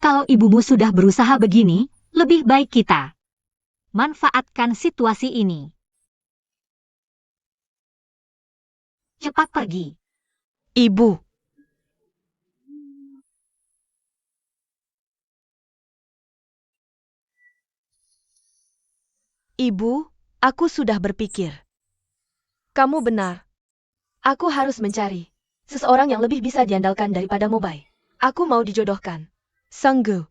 kalau ibumu sudah berusaha begini, lebih baik kita manfaatkan situasi ini. Cepat pergi. Ibu. Ibu, aku sudah berpikir. Kamu benar. Aku harus mencari seseorang yang lebih bisa diandalkan daripada Mobile. Aku mau dijodohkan. Sanggu.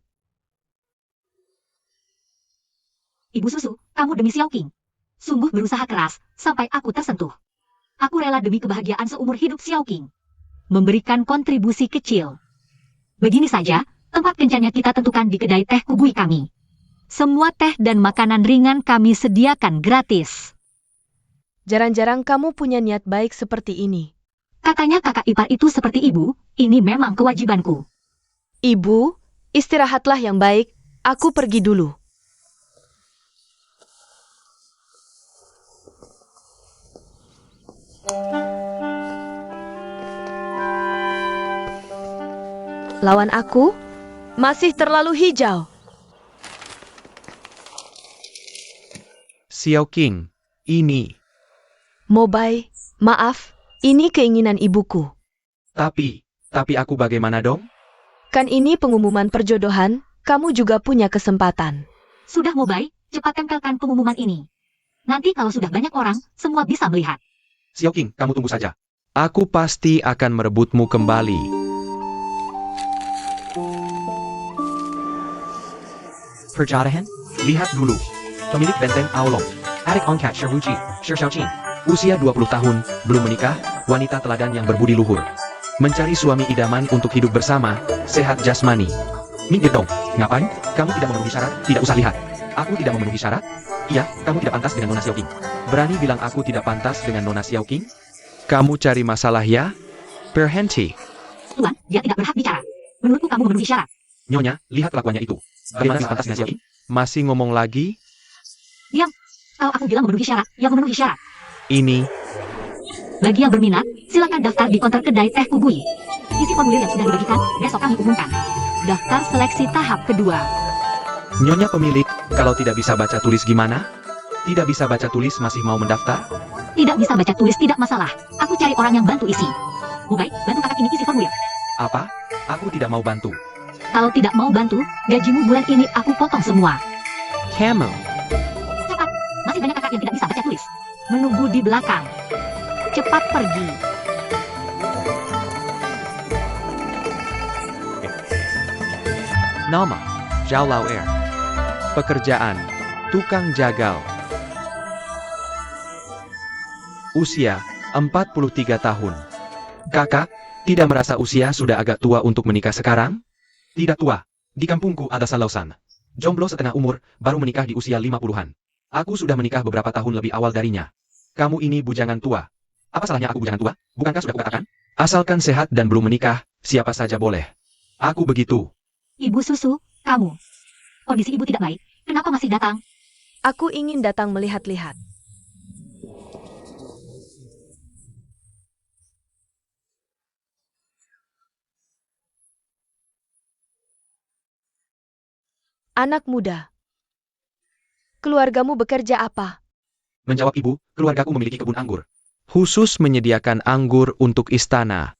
Ibu susu, kamu demi Xiao Qing. Sungguh berusaha keras, sampai aku tersentuh. Aku rela demi kebahagiaan seumur hidup Xiao Qing. Memberikan kontribusi kecil. Begini saja, tempat kencannya kita tentukan di kedai teh Kugui kami. Semua teh dan makanan ringan kami sediakan gratis. Jarang-jarang kamu punya niat baik seperti ini. Katanya kakak ipar itu seperti ibu, ini memang kewajibanku. Ibu, istirahatlah yang baik, aku pergi dulu. Lawan aku masih terlalu hijau. Xiao Qing, ini. Mobile, maaf, ini keinginan ibuku. Tapi aku bagaimana dong? Kan ini pengumuman perjodohan, kamu juga punya kesempatan. Sudah Mobile, cepat tempelkan pengumuman ini. Nanti kalau sudah banyak orang, semua bisa melihat. Xiao Qing, kamu tunggu saja. Aku pasti akan merebutmu kembali. Perjodohan? Lihat dulu. Pemilik benteng Aolong. Adik Ongkat Sherwuji, Sher Xiaoqing. Usia 20 tahun, belum menikah, wanita teladan yang berbudi luhur. Mencari suami idaman untuk hidup bersama, sehat jasmani. Minggir dong, ngapain? Kamu tidak memenuhi syarat, tidak usah lihat. Aku tidak memenuhi syarat? Iya, kamu tidak pantas dengan Nona Xiaoqing. Berani bilang aku tidak pantas dengan Nona Xiaoqing? Kamu cari masalah ya? Berhenti. Tuan, dia tidak berhak bicara. Menurutku kamu memenuhi syarat. Nyonya, lihat kelakuannya itu. Bagaimana bisa pantas dengan Xiaoqing? Masih ngomong lagi? Kalau aku bilang memenuhi syarat, yang memenuhi syarat. Ini. Bagi yang berminat, silakan daftar di konter kedai teh Kugui. Isi formulir yang sudah dibagikan, besok kami umumkan. Daftar seleksi tahap kedua. Nyonya pemilik, kalau tidak bisa baca tulis gimana? Tidak bisa baca tulis masih mau mendaftar? Tidak bisa baca tulis tidak masalah. Aku cari orang yang bantu isi. Mobile, bantu kakak ini isi formulir. Apa? Aku tidak mau bantu. Kalau tidak mau bantu, gajimu bulan ini aku potong semua. Kamu. Cepat, masih banyak kakak yang tidak bisa baca tulis. Menunggu di belakang. Cepat pergi. Nama, Zhao Lao Er. Pekerjaan, tukang jagal. Usia, 43 tahun. Kakak, tidak merasa usia sudah agak tua untuk menikah sekarang? Tidak tua. Di kampungku ada Salausan. Jomblo setengah umur, baru menikah di usia 50-an. Aku sudah menikah beberapa tahun lebih awal darinya. Kamu ini bujangan tua. Apa salahnya aku bujangan tua? Bukankah sudah kukatakan? Asalkan sehat dan belum menikah, siapa saja boleh. Aku begitu. Ibu susu, kamu. Kondisi ibu tidak baik. Kenapa masih datang? Aku ingin datang melihat-lihat. Anak muda. Keluargamu bekerja apa? Menjawab ibu, keluargaku memiliki kebun anggur. Khusus menyediakan anggur untuk istana.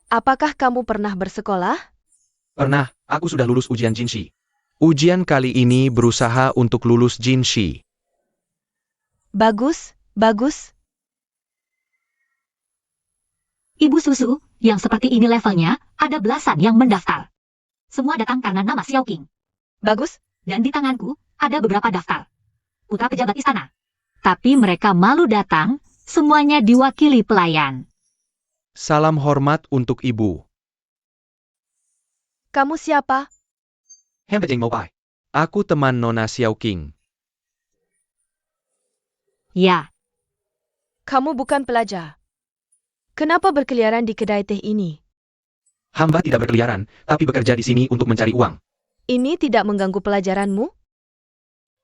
Apakah kamu pernah bersekolah? Pernah, aku sudah lulus ujian Jinshi. Ujian kali ini berusaha untuk lulus Jinshi. Bagus, bagus. Ibu susu, yang seperti ini levelnya, ada belasan yang mendaftar. Semua datang karena nama Xiao King. Bagus. Dan di tanganku, ada beberapa daftar. Putra pejabat istana. Tapi mereka malu datang, semuanya diwakili pelayan. Salam hormat untuk ibu. Kamu siapa? Hempejeng Mopai. Aku teman Nona Xiao King. Ya, Kamu bukan pelajar. Kenapa berkeliaran di kedai teh ini? Hamba tidak berkeliaran, tapi bekerja di sini untuk mencari uang. Ini tidak mengganggu pelajaranmu?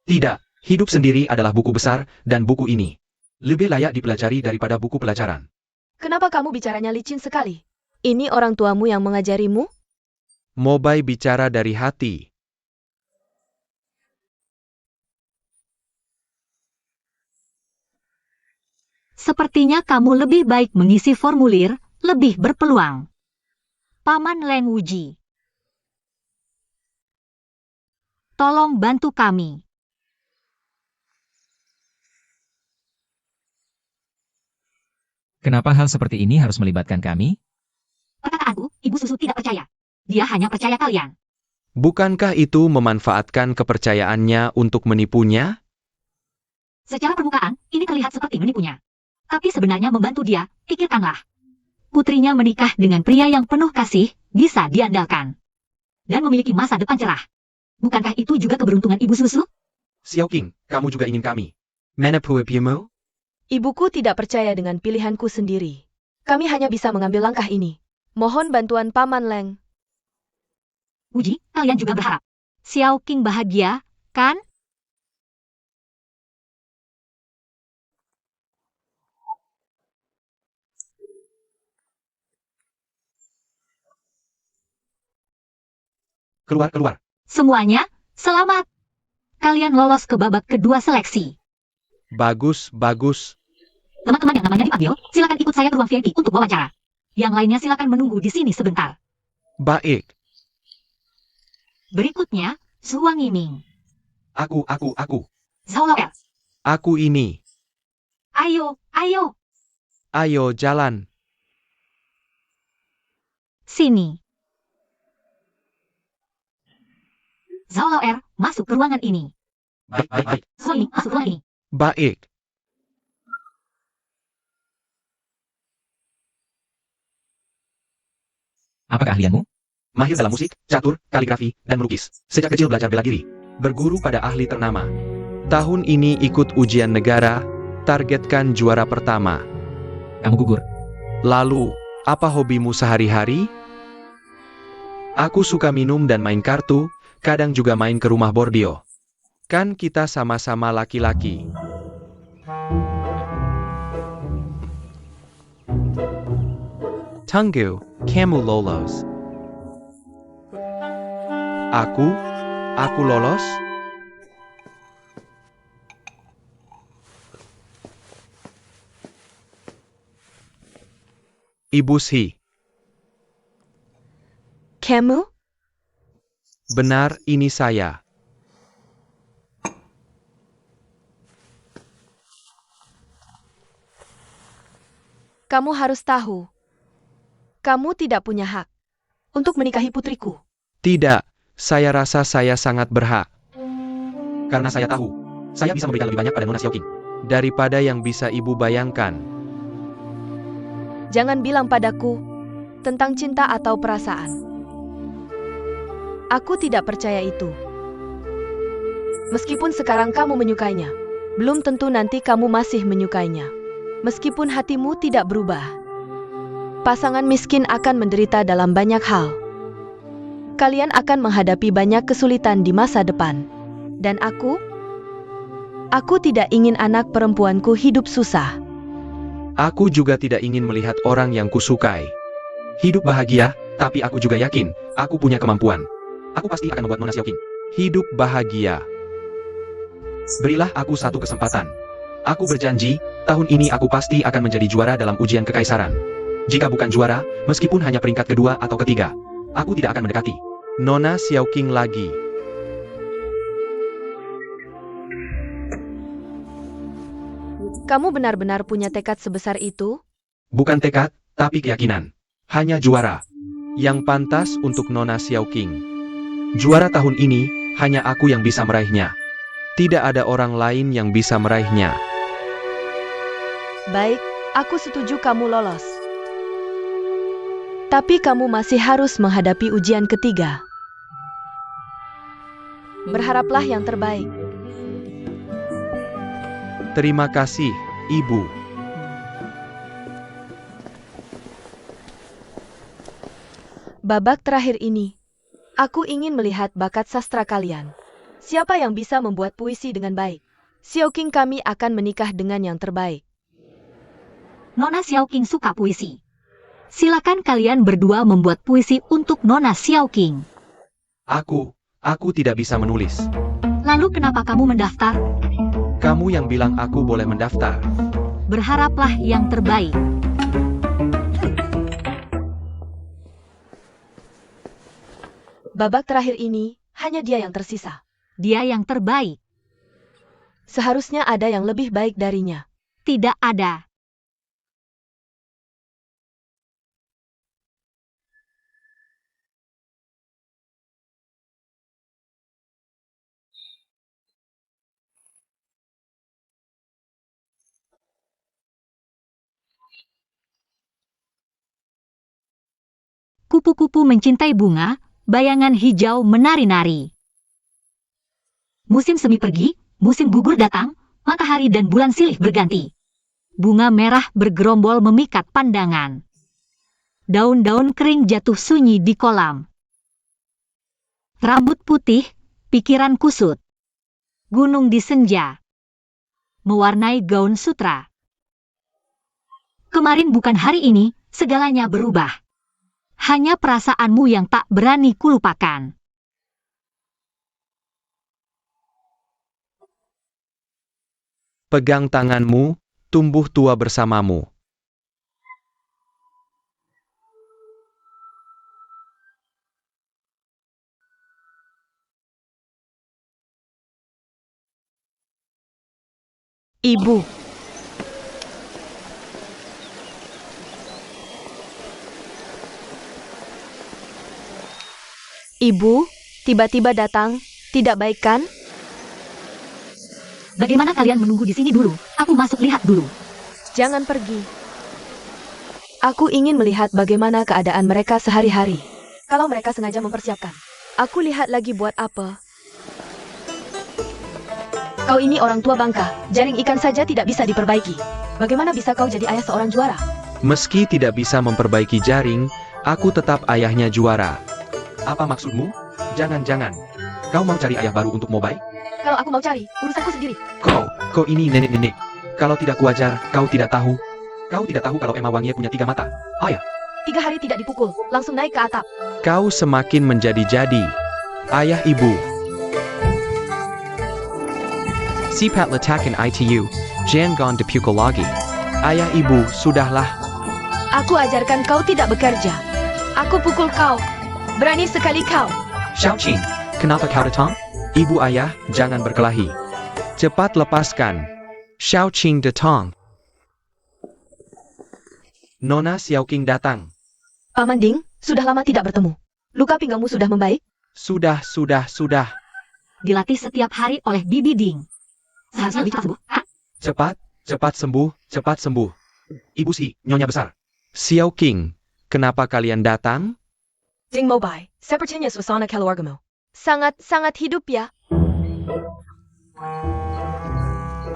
Tidak, hidup sendiri adalah buku besar, dan buku ini lebih layak dipelajari daripada buku pelajaran. Kenapa kamu bicaranya licin sekali? Ini orang tuamu yang mengajarimu? Mobai bicara dari hati. sepertinya kamu lebih baik mengisi formulir, lebih berpeluang. Paman Leng Wuji. Tolong bantu kami. Kenapa hal seperti ini harus melibatkan kami? Perkataanku, Ibu Susu tidak percaya. Dia hanya percaya kalian. Bukankah itu memanfaatkan kepercayaannya untuk menipunya? Secara permukaan, ini terlihat seperti menipunya. Tapi sebenarnya membantu dia, pikirkanlah. Putrinya menikah dengan pria yang penuh kasih, bisa diandalkan. Dan memiliki masa depan cerah. Bukankah itu juga keberuntungan Ibu Susu? Xiao King, kamu juga ingin kami. Mana puepiemu? Ibuku tidak percaya dengan pilihanku sendiri. Kami hanya bisa mengambil langkah ini. Mohon bantuan Paman Leng. Wuji, kalian juga berharap. Xiao King bahagia, kan? Keluar. Semuanya, selamat. Kalian lolos ke babak kedua seleksi. Bagus, bagus. Teman-teman yang namanya dipanggil, silakan ikut saya ke ruang VIP untuk wawancara. Yang lainnya silakan menunggu di sini sebentar. Baik. Berikutnya, Zhuang Yiming. Aku. Zhao Laoer. Aku ini. Ayo. Ayo jalan. Sini. Zhao Laoer, masuk ke ruangan ini. Baik. Zhuang Yiming, masuk ruangan ini. Baik. Apa keahlianmu? Mahir dalam musik, catur, kaligrafi, dan melukis. Sejak kecil belajar bela diri. Berguru pada ahli ternama. Tahun ini ikut ujian negara, targetkan juara pertama. Kamu gugur. Lalu, apa hobimu sehari-hari? Aku suka minum dan main kartu, kadang juga main ke rumah Bordio. Kan kita sama-sama laki-laki. Tunggu, kamu lolos. Aku lolos? Ibu Si, Kamu? benar ini saya. Kamu harus tahu. Kamu tidak punya hak untuk menikahi putriku. Tidak, saya rasa saya sangat berhak. Karena saya tahu, saya bisa memberikan lebih banyak pada Nona Xiao King. Daripada yang bisa ibu bayangkan. Jangan bilang padaku tentang cinta atau perasaan. Aku tidak percaya itu. Meskipun sekarang kamu menyukainya, belum tentu nanti kamu masih menyukainya. Meskipun hatimu tidak berubah, pasangan miskin akan menderita dalam banyak hal. Kalian akan menghadapi banyak kesulitan di masa depan. Dan aku tidak ingin anak perempuanku hidup susah. Aku juga tidak ingin melihat orang yang kusukai Hidup bahagia, tapi aku juga yakin, aku punya kemampuan. Aku pasti akan membuat Nona Xiao King Hidup bahagia. Berilah aku satu kesempatan. Aku berjanji, tahun ini aku pasti akan menjadi juara dalam ujian kekaisaran. Jika bukan juara, meskipun hanya peringkat kedua atau ketiga, aku tidak akan mendekati. Nona Xiaoqing lagi. Kamu benar-benar punya tekad sebesar itu? Bukan tekad, tapi keyakinan. Hanya juara. Yang pantas untuk Nona Xiaoqing. Juara tahun ini, hanya aku yang bisa meraihnya. Tidak ada orang lain yang bisa meraihnya. Baik, aku setuju kamu lolos. Tapi kamu masih harus menghadapi ujian ketiga. Berharaplah yang terbaik. Terima kasih, Ibu. Babak terakhir ini, aku ingin melihat bakat sastra kalian. Siapa yang bisa membuat puisi dengan baik? Xiaoqing kami akan menikah dengan yang terbaik. Nona Xiaoqing suka puisi. Silakan kalian berdua membuat puisi untuk Nona Xiaoqing. Aku tidak bisa menulis. Lalu kenapa kamu mendaftar? Kamu yang bilang aku boleh mendaftar. Berharaplah yang terbaik. Babak terakhir ini, hanya dia yang tersisa. Dia yang terbaik. Seharusnya ada yang lebih baik darinya. Tidak ada. Kupu-kupu mencintai bunga, bayangan hijau menari-nari. Musim semi pergi, musim gugur datang, matahari dan bulan silih berganti. Bunga merah bergerombol memikat pandangan. Daun-daun kering jatuh sunyi di kolam. Rambut putih, pikiran kusut. Gunung di senja. Mewarnai gaun sutra. Kemarin bukan hari ini, segalanya berubah. Hanya perasaanmu yang tak berani kulupakan. Pegang tanganmu, tumbuh tua bersamamu. Ibu. Ibu, tiba-tiba datang, tidak baik kan? Bagaimana kalian menunggu di sini dulu? Aku masuk lihat dulu. Jangan pergi. Aku ingin melihat bagaimana keadaan mereka sehari-hari. Kalau mereka sengaja mempersiapkan. Aku lihat lagi buat apa. Kau ini orang tua bangka, jaring ikan saja tidak bisa diperbaiki. Bagaimana bisa kau jadi ayah seorang juara? Meski tidak bisa memperbaiki jaring, aku tetap ayahnya juara. Apa maksudmu? Jangan-jangan. Kau mau cari ayah baru untuk Mobai? Kalau aku mau cari, urusanku sendiri. Kau ini nenek-nenek. Kalau tidak kuajar, kau tidak tahu. Kau tidak tahu kalau Emma Wangie punya 3 mata. Ayah. 3 hari tidak dipukul, langsung naik ke atap. Kau semakin menjadi-jadi. Ayah ibu. Sipat letakan ITU. Jangan dipukul lagi. Ayah ibu, sudahlah. Aku ajarkan kau tidak bekerja. Aku pukul kau. Berani sekali kau. Xiaoqing, kenapa kau datang? Ibu ayah, jangan berkelahi. Cepat lepaskan. Xiaoqing datang. Nona Xiaoqing datang. Paman Ding, sudah lama tidak bertemu. Luka pinggangmu sudah membaik? Sudah. Dilatih setiap hari oleh Bibi Ding. Seharusnya lebih cepat sembuh. Hah? Cepat sembuh. Ibu si, nyonya besar. Xiaoqing, kenapa kalian datang? Ding Mobai, sepertinya suasana keluargamu. Sangat hidup ya.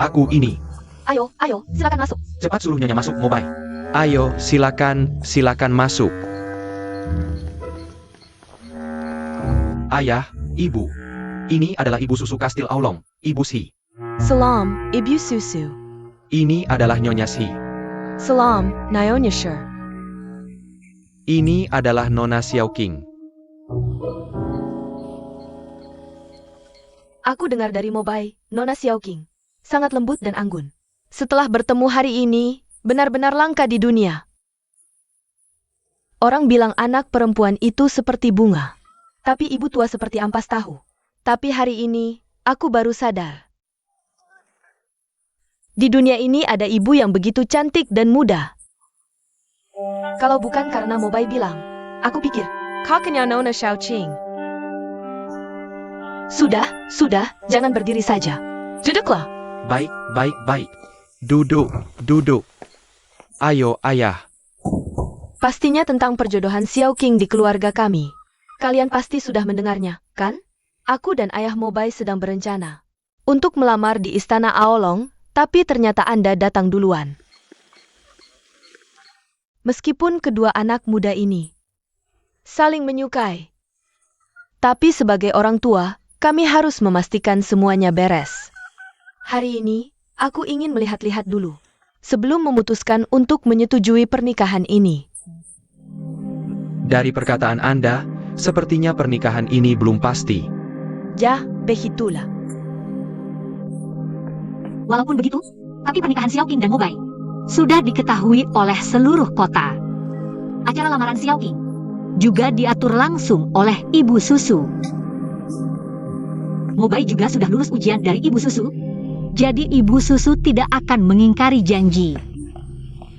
Aku ini. Ayo, silakan masuk. Cepat suruh nyonya masuk, Mobai. Ayo, silakan masuk. Ayah, ibu. Ini adalah ibu susu Kastil Aulong, Ibu Si. Salam, Ibu Susu. Ini adalah Nyonya Si. Salam, Nyonya Sher. Ini adalah Nona Xiaoqing. Aku dengar dari Mobai, Nona Xiaoqing. Sangat lembut dan anggun. Setelah bertemu hari ini, benar-benar langka di dunia. Orang bilang anak perempuan itu seperti bunga. Tapi ibu tua seperti ampas tahu. Tapi hari ini, aku baru sadar. Di dunia ini ada ibu yang begitu cantik dan muda. Kalau bukan karena Mobai bilang, aku pikir, kakaknya Nona Xiaoqing. Sudah, jangan berdiri saja. Duduklah. Baik, baik, baik. Duduk, duduk. Ayo, ayah. Pastinya tentang perjodohan Xiaoqing di keluarga kami. Kalian pasti sudah mendengarnya, kan? Aku dan ayah Mobai sedang berencana untuk melamar di istana Aolong, tapi ternyata Anda datang duluan. Meskipun kedua anak muda ini saling menyukai, tapi sebagai orang tua, kami harus memastikan semuanya beres. Hari ini, aku ingin melihat-lihat dulu, sebelum memutuskan untuk menyetujui pernikahan ini. Dari perkataan Anda, sepertinya pernikahan ini belum pasti. Ya, begitulah. Walaupun begitu, tapi pernikahan Xiaoqing dan Mobai sudah diketahui oleh seluruh kota. Acara lamaran Xiaoqing juga diatur langsung oleh Ibu Susu. Mobai juga sudah lulus ujian dari Ibu Susu, jadi Ibu Susu tidak akan mengingkari janji.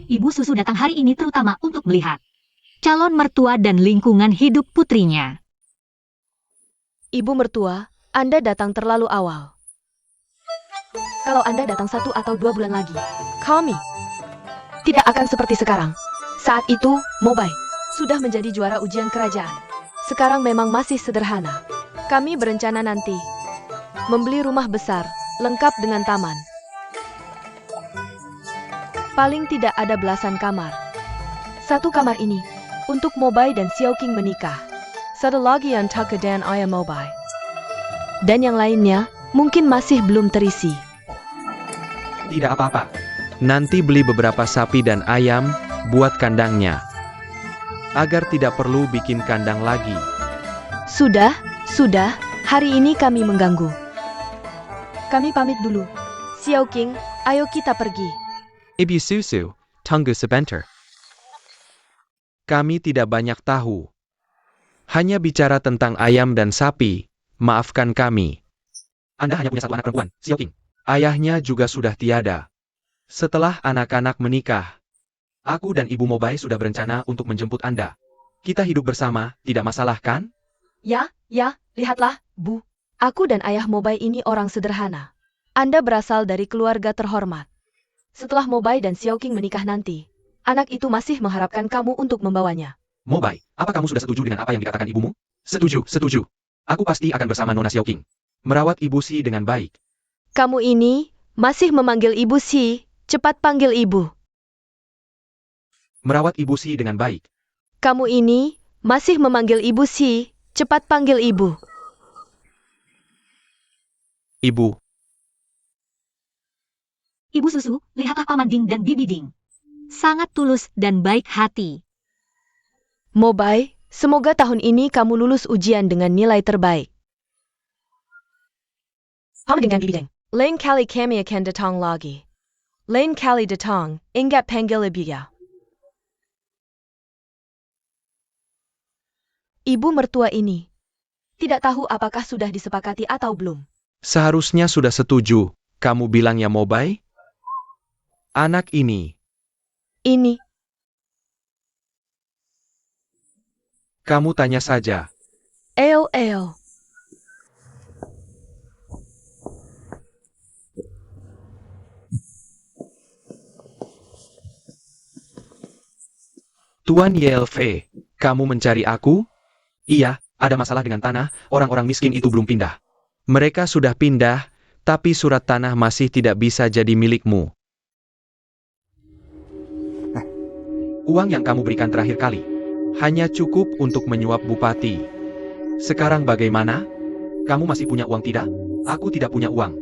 Ibu Susu datang hari ini terutama untuk melihat calon mertua dan lingkungan hidup putrinya. Ibu mertua, Anda datang terlalu awal. Kalau Anda datang 1 atau 2 bulan lagi, kami tidak akan seperti sekarang. Saat itu, Mobai sudah menjadi juara ujian kerajaan. Sekarang memang masih sederhana. Kami berencana nanti membeli rumah besar, lengkap dengan taman. Paling tidak ada belasan kamar. 1 kamar ini untuk Mobai dan Xiaoqing menikah. 1 lagi untuk dan ayah Mobai. Dan yang lainnya mungkin masih belum terisi. Tidak apa-apa. Nanti beli beberapa sapi dan ayam, buat kandangnya. Agar tidak perlu bikin kandang lagi. Sudah, hari ini kami mengganggu. Kami pamit dulu. Xiaoqing, ayo kita pergi. Ibu Susu, tunggu sebentar. Kami tidak banyak tahu. Hanya bicara tentang ayam dan sapi, maafkan kami. Anda hanya punya 1 anak perempuan, Xiaoqing. Ayahnya juga sudah tiada. Setelah anak-anak menikah, Aku dan Ibu Mobai sudah berencana untuk menjemput Anda. Kita hidup bersama, tidak masalah kan? Ya, lihatlah, Bu. Aku dan ayah Mobai ini orang sederhana. Anda berasal dari keluarga terhormat. Setelah Mobai dan Xiaoqing menikah nanti, anak itu masih mengharapkan kamu untuk membawanya. Mobai, apa kamu sudah setuju dengan apa yang dikatakan ibumu? Setuju. Aku pasti akan bersama Nona Xiaoqing. Merawat Ibu Si dengan baik. Kamu ini masih memanggil Ibu Si, cepat panggil Ibu. Merawat Ibu Si dengan baik. Kamu ini masih memanggil Ibu Si, cepat panggil Ibu. Ibu. Ibu Susu, lihatlah Paman Ding dan Bibi Ding. Sangat tulus dan baik hati. Mobai, semoga tahun ini kamu lulus ujian dengan nilai terbaik. Paman Ding dan Bibi Ding. Lain kali kami akan datang lagi. Lain kali datang, ingat panggil ibu ya. Ibu mertua ini tidak tahu apakah sudah disepakati atau belum. Seharusnya sudah setuju. Kamu bilang ya Mobai? Anak ini. Kamu tanya saja. Eo. Tuan YLV, kamu mencari aku? Iya, ada masalah dengan tanah, orang-orang miskin itu belum pindah. Mereka sudah pindah, tapi surat tanah masih tidak bisa jadi milikmu. Uang yang kamu berikan terakhir kali. Hanya cukup untuk menyuap bupati. Sekarang bagaimana? Kamu masih punya uang tidak? Aku tidak punya uang.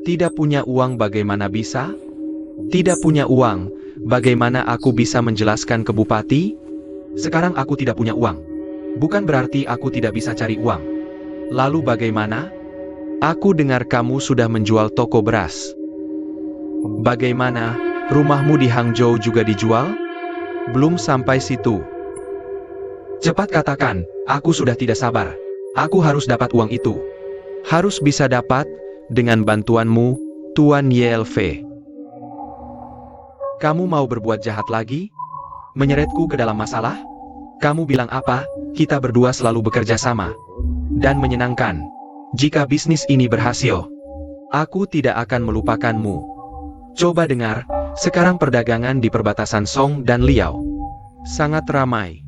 Tidak punya uang bagaimana bisa? Tidak punya uang, bagaimana aku bisa menjelaskan ke bupati? Sekarang aku tidak punya uang. Bukan berarti aku tidak bisa cari uang. Lalu bagaimana? Aku dengar kamu sudah menjual toko beras. Bagaimana, rumahmu di Hangzhou juga dijual? Belum sampai situ. Cepat katakan, aku sudah tidak sabar. Aku harus dapat uang itu. Harus bisa dapat, dengan bantuanmu, Tuan YLV. Kamu mau berbuat jahat lagi? Menyeretku ke dalam masalah? Kamu bilang apa? Kita berdua selalu bekerja sama. Dan menyenangkan. Jika bisnis ini berhasil, aku tidak akan melupakanmu. Coba dengar, sekarang perdagangan di perbatasan Song dan Liao sangat ramai.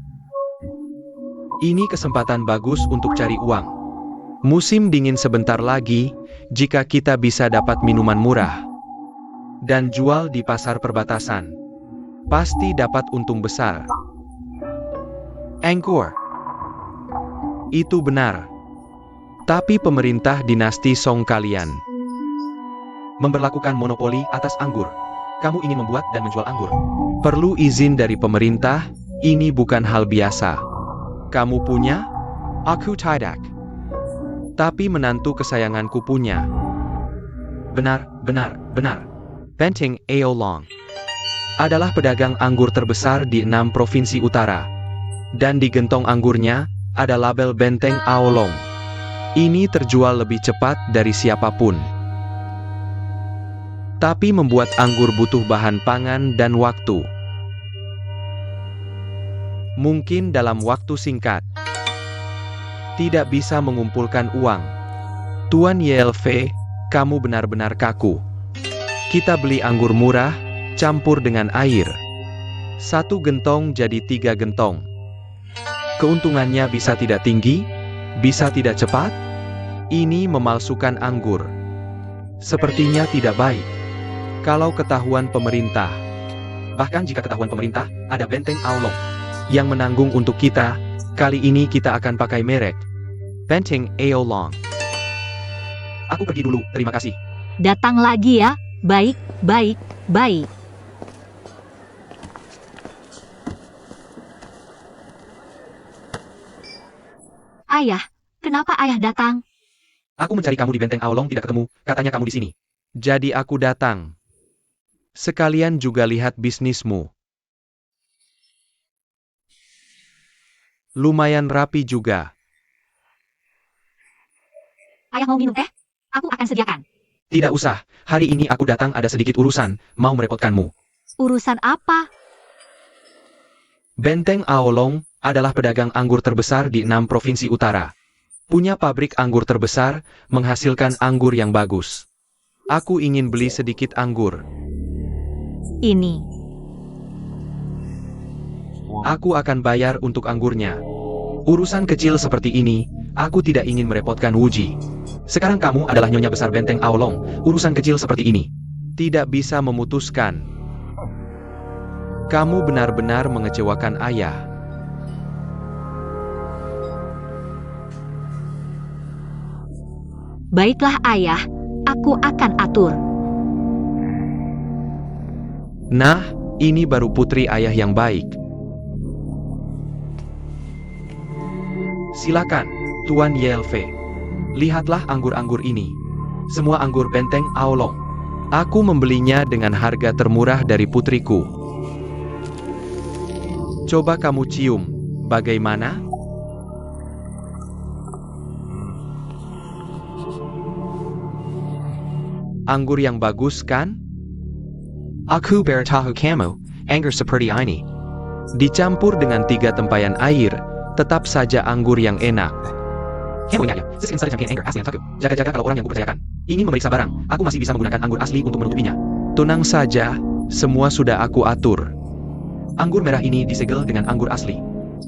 Ini kesempatan bagus untuk cari uang. Musim dingin sebentar lagi, jika kita bisa dapat minuman murah dan jual di pasar perbatasan, pasti dapat untung besar. Angkor. Itu benar. Tapi pemerintah dinasti Song kalian Memberlakukan monopoli atas anggur. Kamu ingin membuat dan menjual anggur. perlu izin dari pemerintah, ini bukan hal biasa. Kamu punya? Aku tidak. Tapi menantu kesayanganku punya. Benar, benar, benar. Benteng Aolong adalah pedagang anggur terbesar di 6 provinsi utara. Dan di gentong anggurnya, ada label Benteng Aolong. Ini terjual lebih cepat dari siapapun. Tapi membuat anggur butuh bahan pangan dan waktu. Mungkin dalam waktu singkat, tidak bisa mengumpulkan uang. Tuan YLV, kamu benar-benar kaku. Kita beli anggur murah, campur dengan air. 1 gentong jadi 3 gentong. Keuntungannya bisa tidak tinggi, bisa tidak cepat. Ini memalsukan anggur. Sepertinya tidak baik. Kalau ketahuan pemerintah, Bahkan jika ketahuan pemerintah, ada Benteng Aolong. yang menanggung untuk kita, kali ini kita akan pakai merek Benteng Aolong. Aku pergi dulu, terima kasih. Datang lagi ya. Baik, baik, baik. Ayah, kenapa ayah datang? Aku mencari kamu di Benteng Aolong tidak ketemu, katanya kamu di sini. Jadi aku datang. Sekalian juga lihat bisnismu. Lumayan rapi juga. Ayah mau minum teh? Aku akan sediakan. Tidak usah, hari ini aku datang ada sedikit urusan, mau merepotkanmu. Urusan apa? Benteng Aolong adalah pedagang anggur terbesar di 6 provinsi utara. Punya pabrik anggur terbesar, menghasilkan anggur yang bagus. Aku ingin beli sedikit anggur. Ini. Aku akan bayar untuk anggurnya. Urusan kecil seperti ini, aku tidak ingin merepotkan Wuji. Sekarang kamu adalah nyonya besar Benteng Aolong, urusan kecil seperti ini. Tidak bisa memutuskan. Kamu benar-benar mengecewakan ayah. Baiklah ayah, aku akan atur. Nah, ini baru putri ayah yang baik. Silakan, Tuan YLV. Lihatlah anggur-anggur ini. Semua anggur Benteng Aolong. Aku membelinya dengan harga termurah dari putriku. Coba kamu cium, bagaimana? Anggur yang bagus kan? Aku beritahu kamu, anggur seperti ini. Dicampur dengan 3 tempayan air, tetap saja anggur yang enak. Kamu ingat ya, sekian saja campion anggur asli yang takut. Jaga-jaga kalau orang yang kupercayakan ingin memeriksa barang, aku masih bisa menggunakan anggur asli untuk menutupinya. Tenang saja, semua sudah aku atur. Anggur merah ini disegel dengan anggur asli.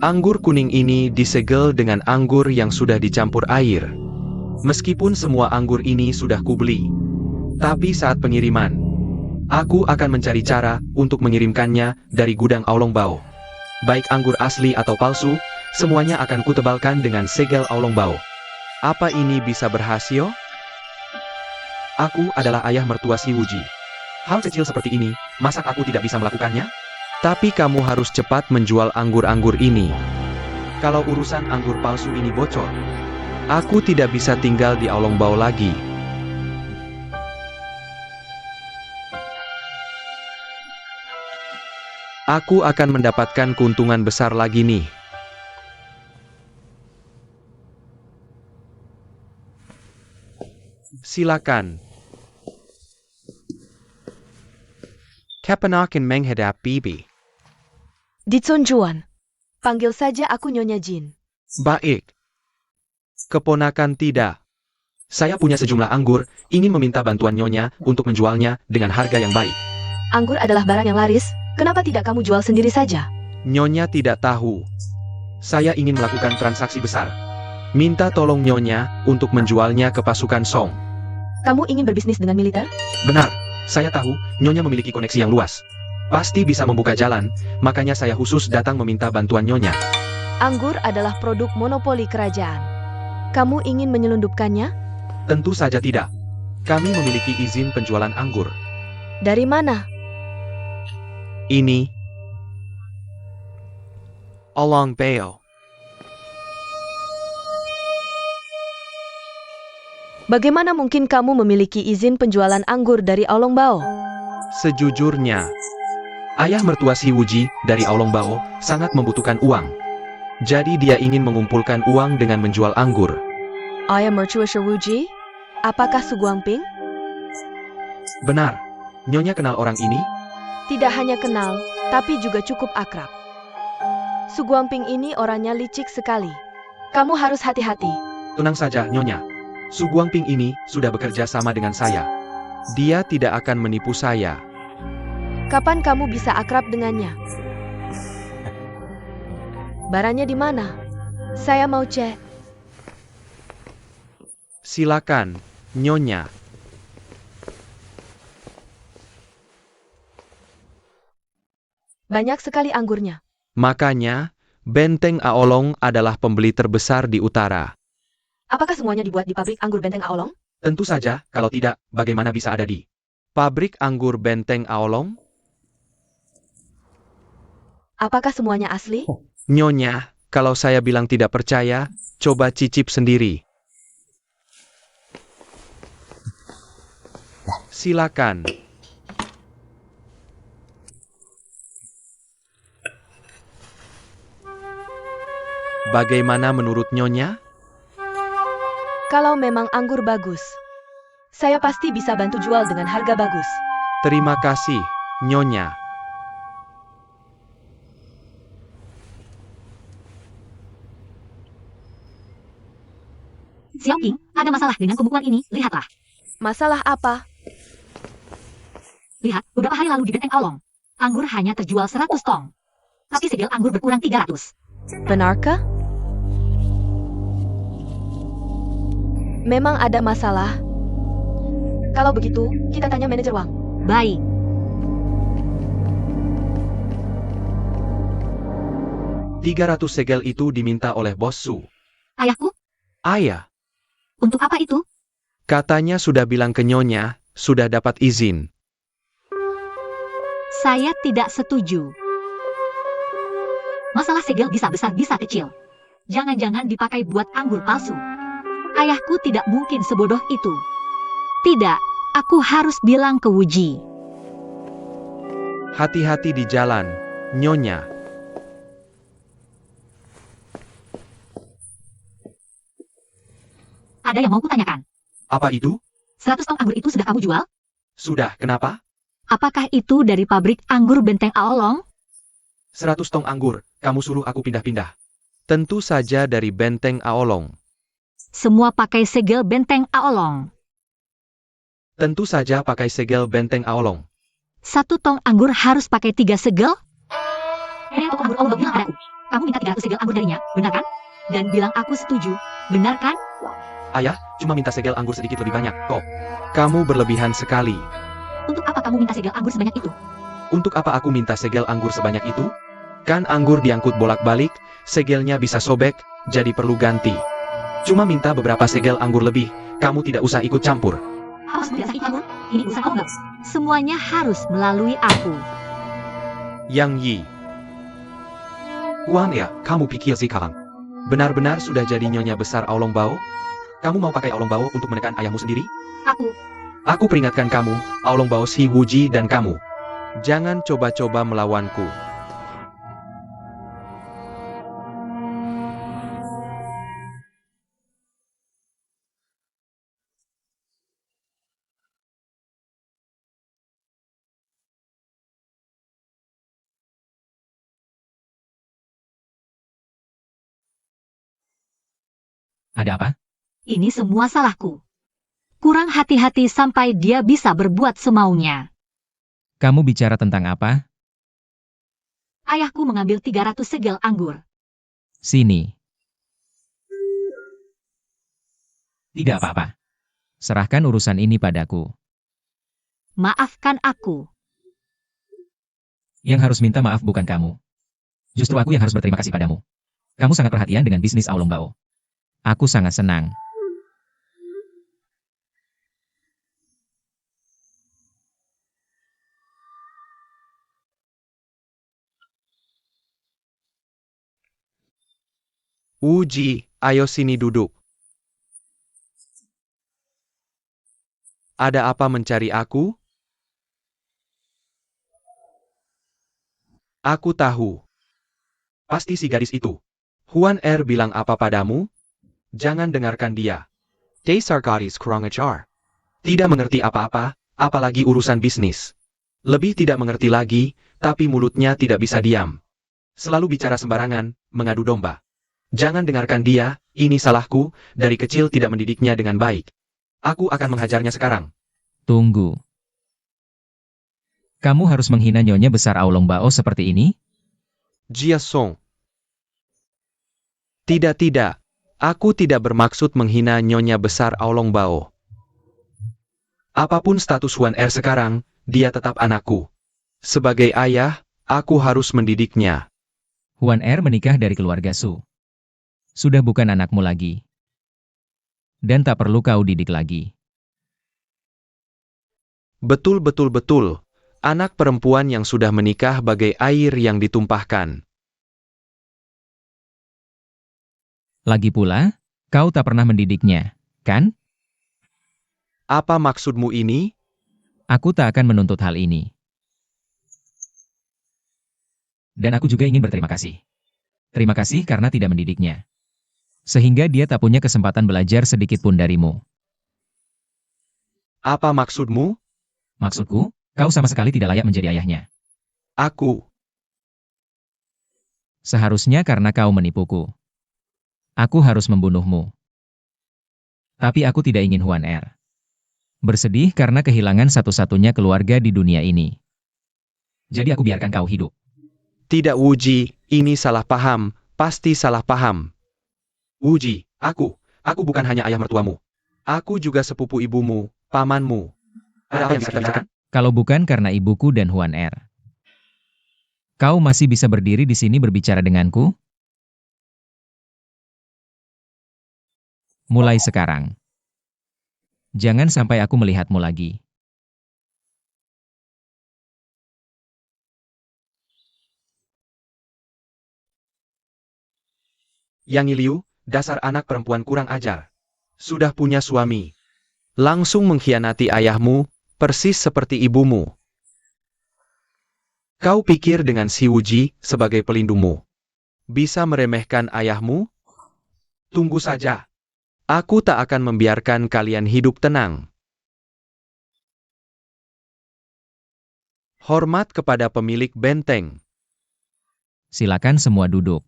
Anggur kuning ini disegel dengan anggur yang sudah dicampur air. Meskipun semua anggur ini sudah kubeli, tapi saat pengiriman, aku akan mencari cara untuk mengirimkannya dari gudang Aolong Bao. Baik anggur asli atau palsu, semuanya akan kutebalkan dengan segel Aolong Bao. Apa ini bisa berhasil? Aku adalah ayah mertua si Wuji. Hal kecil seperti ini, masa aku tidak bisa melakukannya? Tapi kamu harus cepat menjual anggur-anggur ini. Kalau urusan anggur palsu ini bocor, Aku tidak bisa tinggal di Aolong Bao lagi. Aku akan mendapatkan keuntungan besar lagi nih. Silakan. Kapan menghadap Bibi? Di Chunjuan. Panggil saja aku Nyonya Jin. Baik. Keponakan tidak. Saya punya sejumlah anggur, ingin meminta bantuan Nyonya untuk menjualnya dengan harga yang baik. Anggur adalah barang yang laris, kenapa tidak kamu jual sendiri saja? Nyonya tidak tahu. Saya ingin melakukan transaksi besar. Minta tolong Nyonya untuk menjualnya ke pasukan Song. Kamu ingin berbisnis dengan militer? Benar, saya tahu Nyonya memiliki koneksi yang luas. Pasti bisa membuka jalan, makanya saya khusus datang meminta bantuan Nyonya. Anggur adalah produk monopoli kerajaan. Kamu ingin menyelundupkannya? Tentu saja tidak. Kami memiliki izin penjualan anggur. Dari mana? Ini Aolong Bao. Bagaimana mungkin kamu memiliki izin penjualan anggur dari Aolong Bao? Sejujurnya, ayah mertua si Wuji dari Aolong Bao sangat membutuhkan uang. Jadi dia ingin mengumpulkan uang dengan menjual anggur. Ayah mertua Wuji? Apakah Su Guangping? Benar, Nyonya kenal orang ini? Tidak hanya kenal, tapi juga cukup akrab. Su Guangping ini orangnya licik sekali. Kamu harus hati-hati. Tenang saja, Nyonya. Su Guangping ini sudah bekerja sama dengan saya. Dia tidak akan menipu saya. Kapan kamu bisa akrab dengannya? Barangnya di mana? Saya mau cek. Silakan, Nyonya. Banyak sekali anggurnya. Makanya, Benteng Aolong adalah pembeli terbesar di utara. Apakah semuanya dibuat di pabrik anggur Benteng Aolong? Tentu saja, kalau tidak, bagaimana bisa ada di pabrik anggur Benteng Aolong? Apakah semuanya asli? Nyonya, kalau saya bilang tidak percaya, coba cicip sendiri. Silakan. Bagaimana menurut Nyonya? Kalau memang anggur bagus, saya pasti bisa bantu jual dengan harga bagus. Terima kasih, Nyonya. Xiaoping, ada masalah dengan pembukuan ini, lihatlah. Masalah apa? Lihat, beberapa hari lalu di Benteng Aolong, anggur hanya terjual 100 tong. Tapi segel anggur berkurang 300. Benarkah? Memang ada masalah. Kalau begitu, kita tanya manajer Wang. Baik. $300 segel itu diminta oleh bos Su. Ayahku, Ayah, untuk apa itu? katanya sudah bilang ke Nyonya, sudah dapat izin. Saya tidak setuju. Masalah segel bisa besar bisa kecil. Jangan-jangan dipakai buat anggur palsu. Ayahku tidak mungkin sebodoh itu. Tidak, aku harus bilang ke Wuji. Hati-hati di jalan, Nyonya. Ada yang mau kutanyakan. Apa itu? 100 tong anggur itu sudah kamu jual? Sudah, kenapa? Apakah itu dari pabrik anggur Benteng Aolong? 100 tong anggur, kamu suruh aku pindah-pindah. Tentu saja dari Benteng Aolong. Semua pakai segel Benteng Aolong. Tentu saja pakai segel Benteng Aolong. 1 tong anggur harus pakai 3 segel? Nenek toko anggur Aolong bilang padaku, kamu minta 300 segel anggur darinya, benar kan? Dan bilang aku setuju, benar kan? Ayah, cuma minta segel anggur sedikit lebih banyak, kok. Kamu berlebihan sekali. Untuk apa kamu minta segel anggur sebanyak itu? Untuk apa aku minta segel anggur sebanyak itu? Kan anggur diangkut bolak-balik, segelnya bisa sobek, jadi perlu ganti. Cuma minta beberapa segel anggur lebih, kamu tidak usah ikut campur. Harus tidak sakit anggur? Ini urusan ongkos. Semuanya harus melalui aku. Yang Yi. Wan ya, kamu pikir sekarang. Benar-benar sudah jadi nyonya besar Aolong Bao? Kamu mau pakai Aolong Bao untuk menekan ayahmu sendiri? Aku peringatkan kamu, Aolong Bao Si Wuji dan kamu. Jangan coba-coba melawanku. Ada apa? Ini semua salahku. Kurang hati-hati sampai dia bisa berbuat semaunya. Kamu bicara tentang apa? Ayahku mengambil 300 segel anggur. Sini. Tidak apa-apa. Serahkan urusan ini padaku. Maafkan aku. Yang harus minta maaf bukan kamu. Justru aku yang harus berterima kasih padamu. Kamu sangat perhatian dengan bisnis Aolong Bao. Aku sangat senang. Wuji, ayo sini duduk. Ada apa mencari aku? Aku tahu. Pasti si gadis itu. Huan Er bilang apa padamu? Jangan dengarkan dia. Dasar gadis kurang ajar. Tidak mengerti apa-apa, apalagi urusan bisnis. Lebih tidak mengerti lagi, tapi mulutnya tidak bisa diam. Selalu bicara sembarangan, mengadu domba. Jangan dengarkan dia, ini salahku, dari kecil tidak mendidiknya dengan baik. Aku akan menghajarnya sekarang. Tunggu. Kamu harus menghina nyonya besar Aolong Bao seperti ini? Jia Song. Tidak. Aku tidak bermaksud menghina nyonya besar Aolong Bao. Apapun status Huan Er sekarang, dia tetap anakku. Sebagai ayah, aku harus mendidiknya. Huan Er menikah dari keluarga Su. Sudah bukan anakmu lagi. Dan tak perlu kau didik lagi. Betul. Anak perempuan yang sudah menikah bagai air yang ditumpahkan. Lagi pula, kau tak pernah mendidiknya, kan? Apa maksudmu ini? Aku tak akan menuntut hal ini. Dan aku juga ingin berterima kasih. Terima kasih karena tidak mendidiknya. Sehingga dia tak punya kesempatan belajar sedikit pun darimu. Apa maksudmu? Maksudku, kau sama sekali tidak layak menjadi ayahnya. Aku. Seharusnya karena kau menipuku. Aku harus membunuhmu. Tapi aku tidak ingin Huan Er bersedih karena kehilangan satu-satunya keluarga di dunia ini. Jadi aku biarkan kau hidup. Tidak Wuji, ini salah paham, pasti salah paham. Wuji, aku bukan hanya ayah mertuamu. Aku juga sepupu ibumu, pamanmu. Ada apa yang bisa kita bicarakan? Kalau bukan karena ibuku dan Huan Er, kau masih bisa berdiri di sini berbicara denganku? Mulai sekarang, jangan sampai aku melihatmu lagi. Yang Iliu, dasar anak perempuan kurang ajar. Sudah punya suami. Langsung mengkhianati ayahmu, persis seperti ibumu. Kau pikir dengan si Wuji sebagai pelindungmu bisa meremehkan ayahmu? Tunggu saja. Aku tak akan membiarkan kalian hidup tenang. Hormat kepada pemilik benteng. Silakan semua duduk.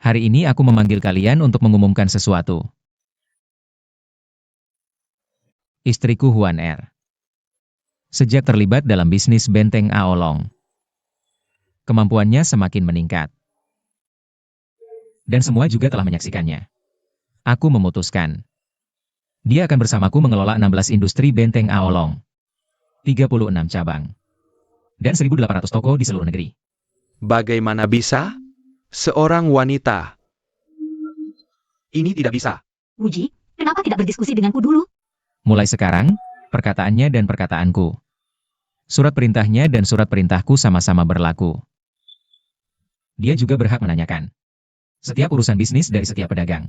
Hari ini aku memanggil kalian untuk mengumumkan sesuatu. Istriku Huan Er. Sejak terlibat dalam bisnis benteng Aolong, kemampuannya semakin meningkat. Dan semua juga telah menyaksikannya. Aku memutuskan. Dia akan bersamaku mengelola 16 industri benteng Aolong. 36 cabang. Dan 1.800 toko di seluruh negeri. Bagaimana bisa? Seorang wanita. Ini tidak bisa. Wuji, kenapa tidak berdiskusi denganku dulu? Mulai sekarang, perkataannya dan perkataanku Surat perintahnya dan surat perintahku sama-sama berlaku. Dia juga berhak menanyakan setiap urusan bisnis dari setiap pedagang.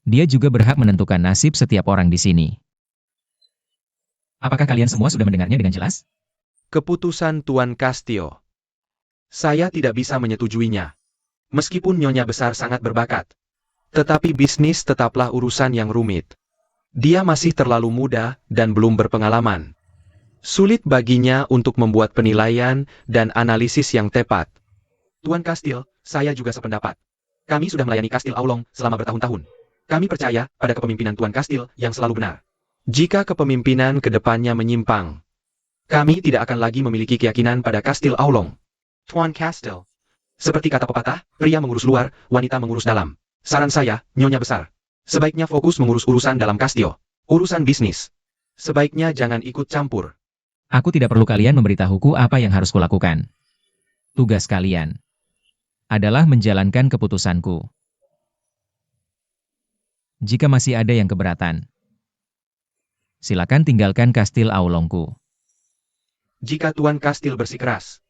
Dia juga berhak menentukan nasib setiap orang di sini. Apakah kalian semua sudah mendengarnya dengan jelas? Keputusan Tuan Castillo. Saya tidak bisa menyetujuinya. Meskipun Nyonya Besar sangat berbakat. Tetapi bisnis tetaplah urusan yang rumit. Dia masih terlalu muda dan belum berpengalaman. Sulit baginya untuk membuat penilaian dan analisis yang tepat. Tuan Kastil, saya juga sependapat. Kami sudah melayani Kastil Aulong selama bertahun-tahun. Kami percaya pada kepemimpinan Tuan Kastil yang selalu benar. Jika kepemimpinan ke depannya menyimpang, kami tidak akan lagi memiliki keyakinan pada Kastil Aulong. Tuan Kastil. Seperti kata pepatah, pria mengurus luar, wanita mengurus dalam. Saran saya, Nyonya Besar. Sebaiknya fokus mengurus urusan dalam Kastil. Urusan bisnis. Sebaiknya jangan ikut campur. Aku tidak perlu kalian memberitahuku apa yang harus kulakukan. Tugas kalian adalah menjalankan keputusanku. Jika masih ada yang keberatan, silakan tinggalkan Kastil Aulongku. Jika Tuan Kastil bersikeras,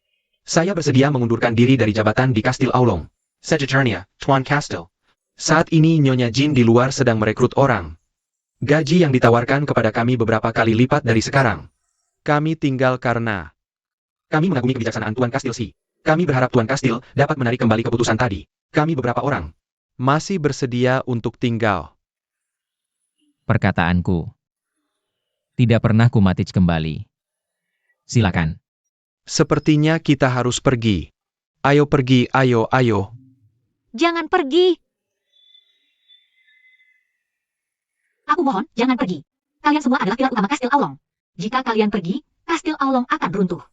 saya bersedia mengundurkan diri dari jabatan di Kastil Aulong. Sejujurnya, Tuan Kastil. Saat ini Nyonya Jin di luar sedang merekrut orang. Gaji yang ditawarkan kepada kami beberapa kali lipat dari sekarang. Kami tinggal karena kami mengagumi kebijaksanaan Tuan Kastil Si. Kami berharap Tuan Kastil dapat menarik kembali keputusan tadi. Kami beberapa orang masih bersedia untuk tinggal. Perkataanku tidak pernah kumatic kembali. Silakan. Sepertinya kita harus pergi. Ayo pergi, ayo, ayo. Jangan pergi. Aku mohon, jangan pergi. Kalian semua adalah pilar utama Kastil Aulong. Jika kalian pergi, Kastil Aulong akan runtuh.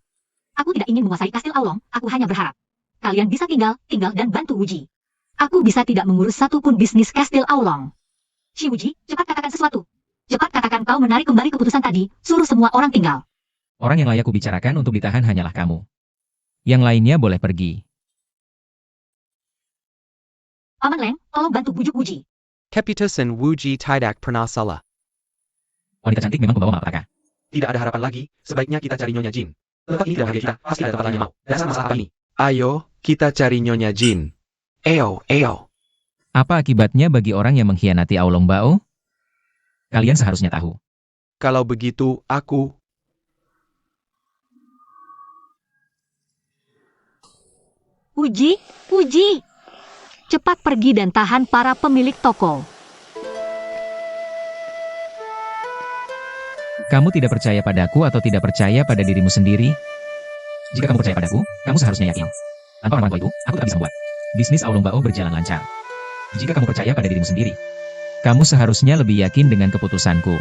Aku tidak ingin menguasai Kastil Aulong, aku hanya berharap kalian bisa tinggal dan bantu Wuji. Aku bisa tidak mengurus satu pun bisnis Kastil Aulong. Si Wuji, cepat katakan sesuatu. Cepat katakan kau menarik kembali keputusan tadi, suruh semua orang tinggal. Orang yang layak kubicarakan untuk ditahan hanyalah kamu. Yang lainnya boleh pergi. Paman Leng, tolong bantu bujuk Wuji. Keputusan Wuji tidak pernah salah. Wanita cantik memang pembawa malapetaka. Tidak ada harapan lagi, sebaiknya kita cari Nyonya Jin. Tempat ini tidak menghargai kita, pasti ada tempat lain yang mau. Dasar masalah apa ini? Ayo, kita cari Nyonya Jin. Eo. Apa akibatnya bagi orang yang mengkhianati Aulong Bao? Kalian seharusnya tahu. Kalau begitu, aku... Wuji. Cepat pergi dan tahan para pemilik toko. Kamu tidak percaya padaku atau tidak percaya pada dirimu sendiri? Jika kamu percaya padaku, kamu seharusnya yakin. Tanpa orang tua itu, aku tak bisa membuat bisnis Aulong Bao berjalan lancar. Jika kamu percaya pada dirimu sendiri, kamu seharusnya lebih yakin dengan keputusanku.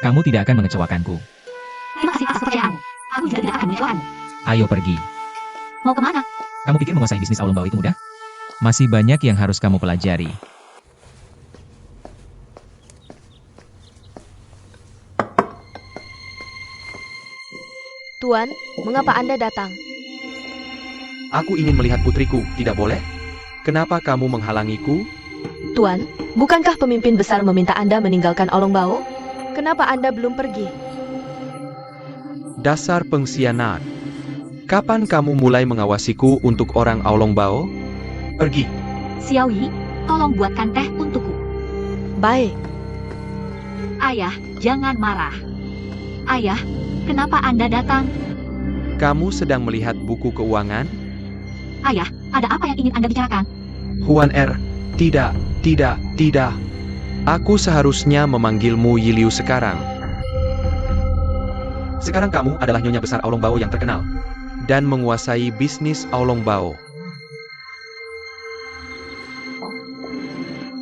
Kamu tidak akan mengecewakanku. Terima kasih atas kepercayaanmu. Aku juga tidak akan mengecewakanmu. Ayo pergi. Mau kemana? Kamu pikir menguasai bisnis Aulong Bao itu mudah? Masih banyak yang harus kamu pelajari. Tuan, mengapa Anda datang? Aku ingin melihat putriku, tidak boleh? Kenapa kamu menghalangiku? Tuan, bukankah pemimpin besar meminta Anda meninggalkan Aulong Bao? Kenapa Anda belum pergi? Dasar pengkhianat. Kapan kamu mulai mengawasiku untuk orang Aulong Bao? Pergi. Xiaoyi, tolong buatkan teh untukku. Baik. Ayah, jangan marah. Ayah, kenapa Anda datang? Kamu sedang melihat buku keuangan? Ayah, ada apa yang ingin Anda bicarakan? Huan Er, tidak. Aku seharusnya memanggilmu Yiliu sekarang. Sekarang kamu adalah Nyonya Besar Aulong Bao yang terkenal. Dan menguasai bisnis Aulong Bao.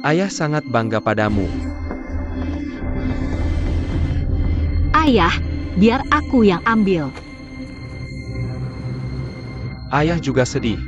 Ayah sangat bangga padamu. Ayah, biar aku yang ambil. Ayah juga sedih.